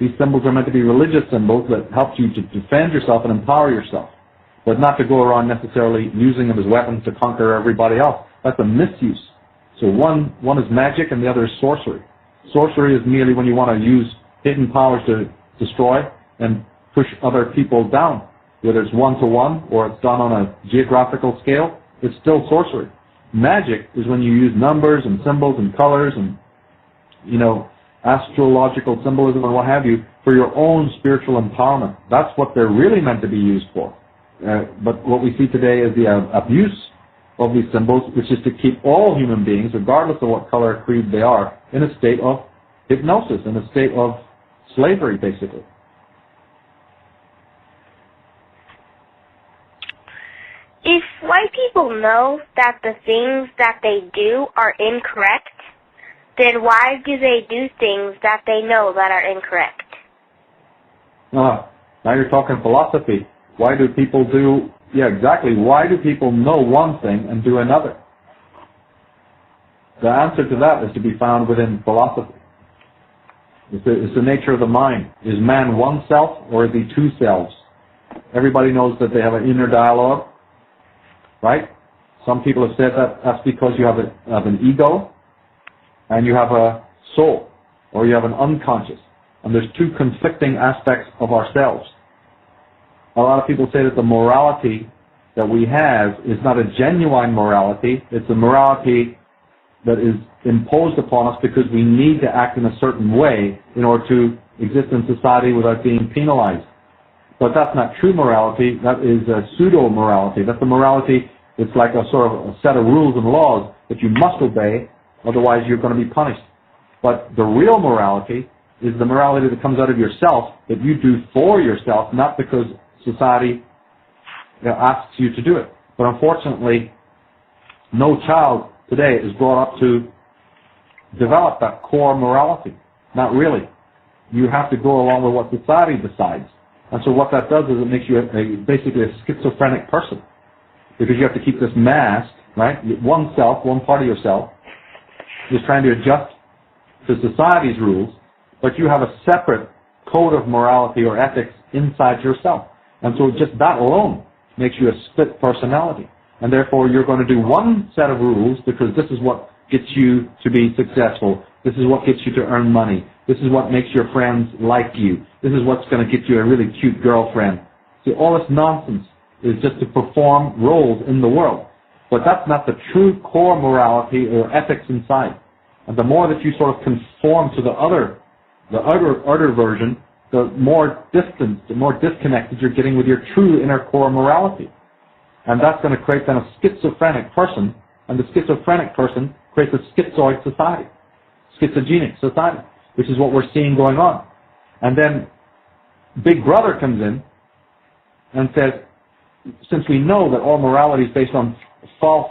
[SPEAKER 2] These symbols are meant to be religious symbols that help you to defend yourself and empower yourself, but not to go around necessarily using them as weapons to conquer everybody else. That's a misuse. So one is magic and the other is sorcery. Sorcery is merely when you want to use hidden powers to destroy and push other people down. Whether it's one-to-one or it's done on a geographical scale, it's still sorcery. Magic is when you use numbers and symbols and colors and, astrological symbolism and what have you for your own spiritual empowerment. That's what they're really meant to be used for. But what we see today is the abuse of these symbols, which is to keep all human beings, regardless of what color or creed they are, in a state of hypnosis, in a state of slavery, basically.
[SPEAKER 3] If white people know that the things that they do are incorrect, then why do they do things that they know that are incorrect?
[SPEAKER 2] Now you're talking philosophy. Why do people do... Yeah, exactly. Why do people know one thing and do another? The answer to that is to be found within philosophy. It's the nature of the mind. Is man one self or is he two selves? Everybody knows that they have an inner dialogue, right? Some people have said that that's because you have an ego and you have a soul, or you have an unconscious. And there's two conflicting aspects of ourselves. A lot of people say that the morality that we have is not a genuine morality. It's a morality that is imposed upon us because we need to act in a certain way in order to exist in society without being penalized. But that's not true morality. That is a pseudo-morality. That's a morality. It's like a sort of a set of rules and laws that you must obey, otherwise you're going to be punished. But the real morality is the morality that comes out of yourself, that you do for yourself, not because society asks you to do it. But unfortunately, no child today is brought up to develop that core morality. Not really. You have to go along with what society decides. And so what that does is it makes you basically a schizophrenic person. Because you have to keep this mask, right? One self, one part of yourself, is trying to adjust to society's rules, but you have a separate code of morality or ethics inside yourself. And so just that alone makes you a split personality. and therefore you're going to do one set of rules because this is what gets you to be successful. This is what gets you to earn money. This is what makes your friends like you. This is what's going to get you a really cute girlfriend. See, all this nonsense is just to perform roles in the world. But that's not the true core morality or ethics inside. And the more that you sort of conform to the other version, the more distant, the more disconnected you're getting with your true inner core morality. And that's going to create then a schizophrenic person, and the schizophrenic person creates a schizoid society, schizogenic society, which is what we're seeing going on. And then Big Brother comes in and says, since we know that all morality is based on false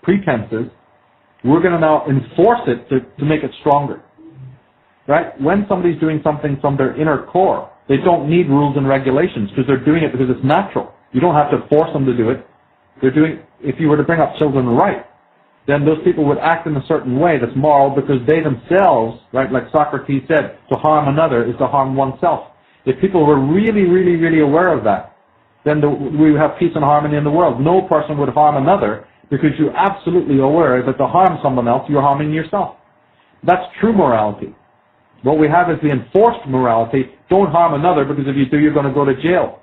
[SPEAKER 2] pretenses, we're going to now enforce it to make it stronger. Right? When somebody's doing something from their inner core, they don't need rules and regulations because they're doing it because it's natural. You don't have to force them to do it. They're doing. If you were to bring up children right, then those people would act in a certain way that's moral because they themselves, right, like Socrates said, to harm another is to harm oneself. If people were really, really, really aware of that, then we would have peace and harmony in the world. No person would harm another because you're absolutely aware that to harm someone else, you're harming yourself. That's true morality. What we have is the enforced morality. Don't harm another because if you do, you're going to go to jail.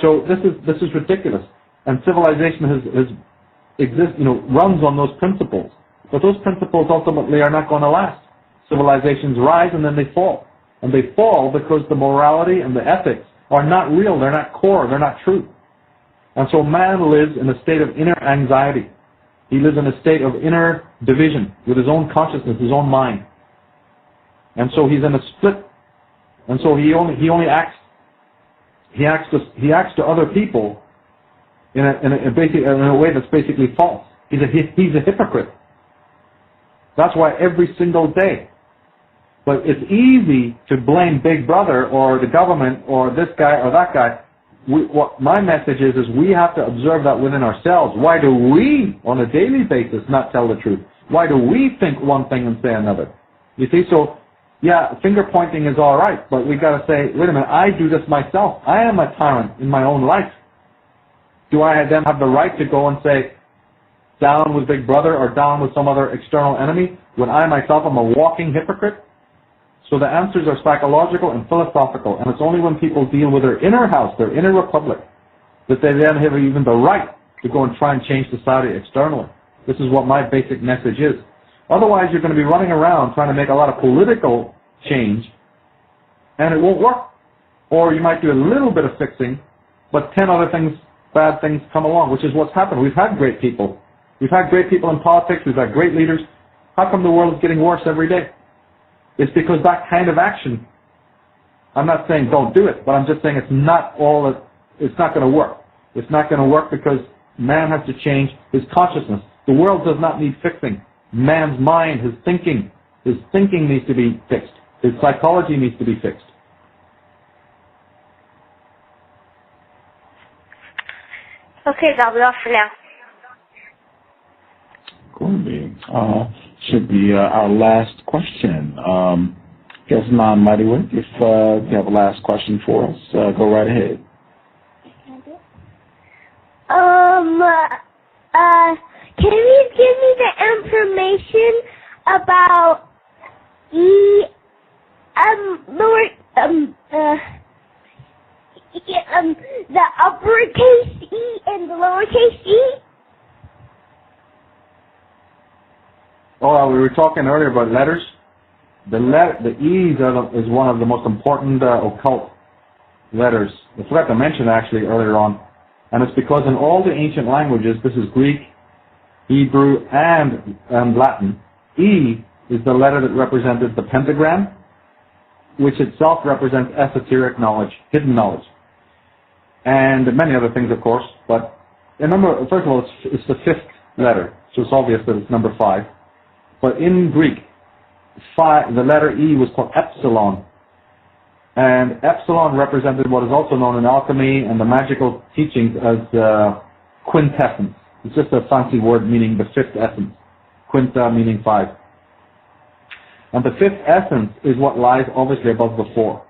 [SPEAKER 2] So this is ridiculous. And civilization runs on those principles. But those principles ultimately are not going to last. Civilizations rise and then they fall. And they fall because the morality and the ethics are not real. They're not core. They're not true. And so man lives in a state of inner anxiety. He lives in a state of inner division with his own consciousness, his own mind. And so he's in a split. And so he only acts. He acts to other people in a way that's basically false. He's a hypocrite. That's why every single day. But it's easy to blame Big Brother or the government or this guy or that guy. What my message is we have to observe that within ourselves. Why do we, on a daily basis, not tell the truth? Why do we think one thing and say another? You see, so, yeah, finger pointing is all right, but we got to say, wait a minute, I do this myself. I am a tyrant in my own life. Do I then have the right to go and say, down with Big Brother or down with some other external enemy, when I myself am a walking hypocrite? So the answers are psychological and philosophical, and it's only when people deal with their inner house, their inner republic, that they then have even the right to go and try and change society externally. This is what my basic message is. Otherwise, you're going to be running around trying to make a lot of political change, and it won't work. Or you might do a little bit of fixing, but 10 other things, bad things come along, which is what's happened. We've had great people. We've had great people in politics. We've had great leaders. How come the world is getting worse every day? It's because that kind of action, I'm not saying don't do it, but I'm just saying it's not going to work. It's not going to work because man has to change his consciousness. The world does not need fixing. Man's mind, his thinking needs to be fixed. His psychology needs to be fixed.
[SPEAKER 3] Okay, that'll be all for now.
[SPEAKER 1] Cool. Should be our last question. Guess non-mighty Wick, if you have a last question for us, go right ahead.
[SPEAKER 3] Can you give me the information about the uppercase E and the lowercase e?
[SPEAKER 2] Oh, we were talking earlier about letters. The E's is one of the most important occult letters. I forgot to mention actually earlier on. And it's because in all the ancient languages, this is Greek, Hebrew, and Latin, E is the letter that represented the pentagram, which itself represents esoteric knowledge, hidden knowledge. And many other things, of course. But remember, first of all, it's the fifth letter, so it's obvious that it's number 5. But in Greek, the letter E was called epsilon. And epsilon represented what is also known in alchemy and the magical teachings as quintessence. It's just a fancy word meaning the fifth essence. Quinta meaning 5. And the fifth essence is what lies obviously above the 4.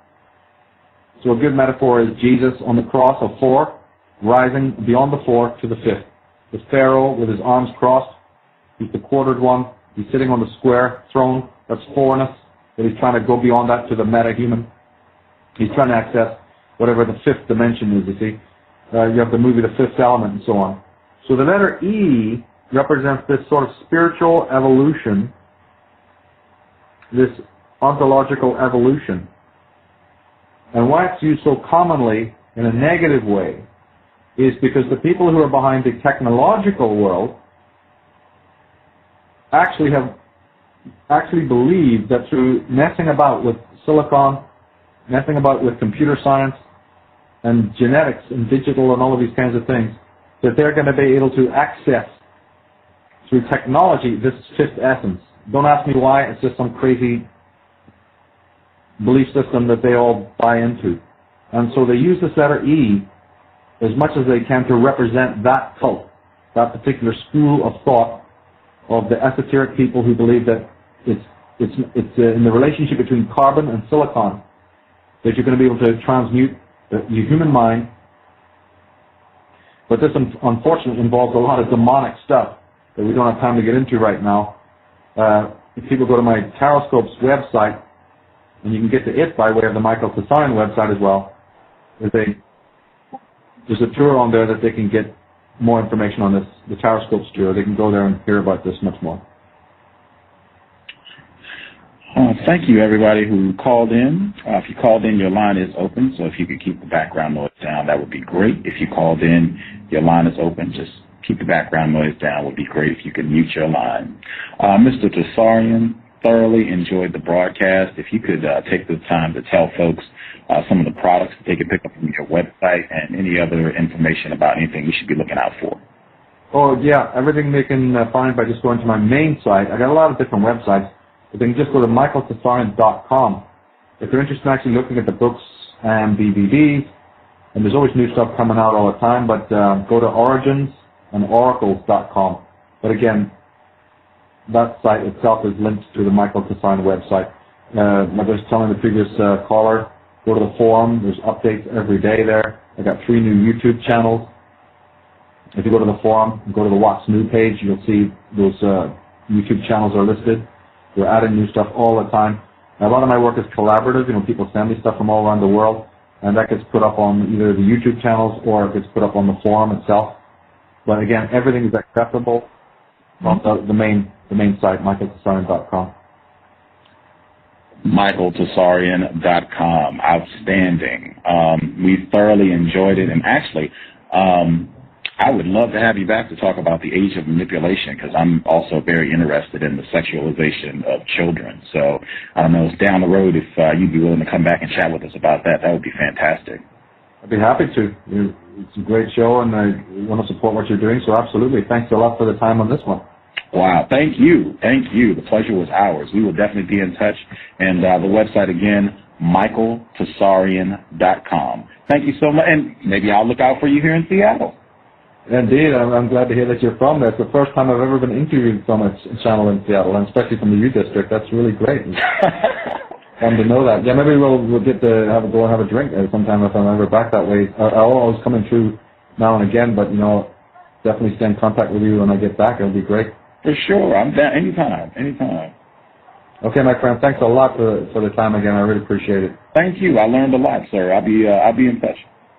[SPEAKER 2] So a good metaphor is Jesus on the cross of 4, rising beyond the fourth to the fifth. The Pharaoh with his arms crossed, he's the quartered one, he's sitting on the square throne, that's fourness, but he's trying to go beyond that to the meta-human. He's trying to access whatever the fifth dimension is, you see. You have the movie The Fifth Element and so on. So the letter E represents this sort of spiritual evolution, this ontological evolution. And why it's used so commonly in a negative way is because the people who are behind the technological world actually believe that through messing about with silicon, messing about with computer science and genetics and digital and all of these kinds of things, that they're going to be able to access through technology this fifth essence. Don't ask me why, it's just some crazy belief system that they all buy into. And so they use this letter E as much as they can to represent that cult, that particular school of thought of the esoteric people who believe that it's in the relationship between carbon and silicon that you're going to be able to transmute your human mind. But this unfortunately involves a lot of demonic stuff that we don't have time to get into right now. If people go to my Taroscope's website, and you can get to it by way of the Michael Tsarion website as well, there's a tour on there that they can get more information on this, the Taroscope's tour. They can go there and hear about this much more.
[SPEAKER 1] Thank you, everybody who called in. If you called in, your line is open, so if you could keep the background noise down, that would be great. If you called in, your line is open. Just keep the background noise down would be great if you could mute your line. Mr. Tsarion, thoroughly enjoyed the broadcast. If you could take the time to tell folks some of the products that they can pick up from your website and any other information about anything we should be looking out for.
[SPEAKER 2] Oh, yeah, everything they can find by just going to my main site. I got a lot of different websites, but they can just go to michaeltsarion.com. If they're interested in actually looking at the books and DVDs, and there's always new stuff coming out all the time, but go to origins and oracles.com. But again, that site itself is linked to the Michael Tsarion website. Like I was telling the previous caller, go to the forum. There's updates every day there. I got 3 new YouTube channels. If you go to the forum, go to the What's New page, you'll see those YouTube channels are listed. We're adding new stuff all the time. Now, a lot of my work is collaborative. You know, people send me stuff from all around the world, and that gets put up on either the YouTube channels or it gets put up on the forum itself. But again, everything is accessible on the main site, michaeltsarion.com.
[SPEAKER 1] michaeltsarion.com. Outstanding. We thoroughly enjoyed it, and actually, I would love to have you back to talk about the age of manipulation, because I'm also very interested in the sexualization of children. So I don't know, down the road, if you'd be willing to come back and chat with us about that, that would be fantastic.
[SPEAKER 2] I'd be happy to. It's a great show, and I want to support what you're doing, so absolutely. Thanks a lot for the time on this one.
[SPEAKER 1] Wow, thank you. Thank you. The pleasure was ours. We will definitely be in touch. And the website again, michaeltsarion.com. Thank you so much. And maybe I'll look out for you here in Seattle.
[SPEAKER 2] Indeed. I'm glad to hear that you're from there. It's the first time I've ever been interviewed from a channel in Seattle, and especially from the U District. That's really great. Fun to know that. Yeah, maybe we'll get to go and have a drink sometime if I'm ever back that way. I'll always come in through now and again, but, you know, definitely stay in contact with you when I get back. It'll be great.
[SPEAKER 1] For sure. I'm down anytime.
[SPEAKER 2] Okay, my friend. Thanks a lot for the time again. I really appreciate it.
[SPEAKER 1] Thank you. I learned a lot, sir. I'll be in touch.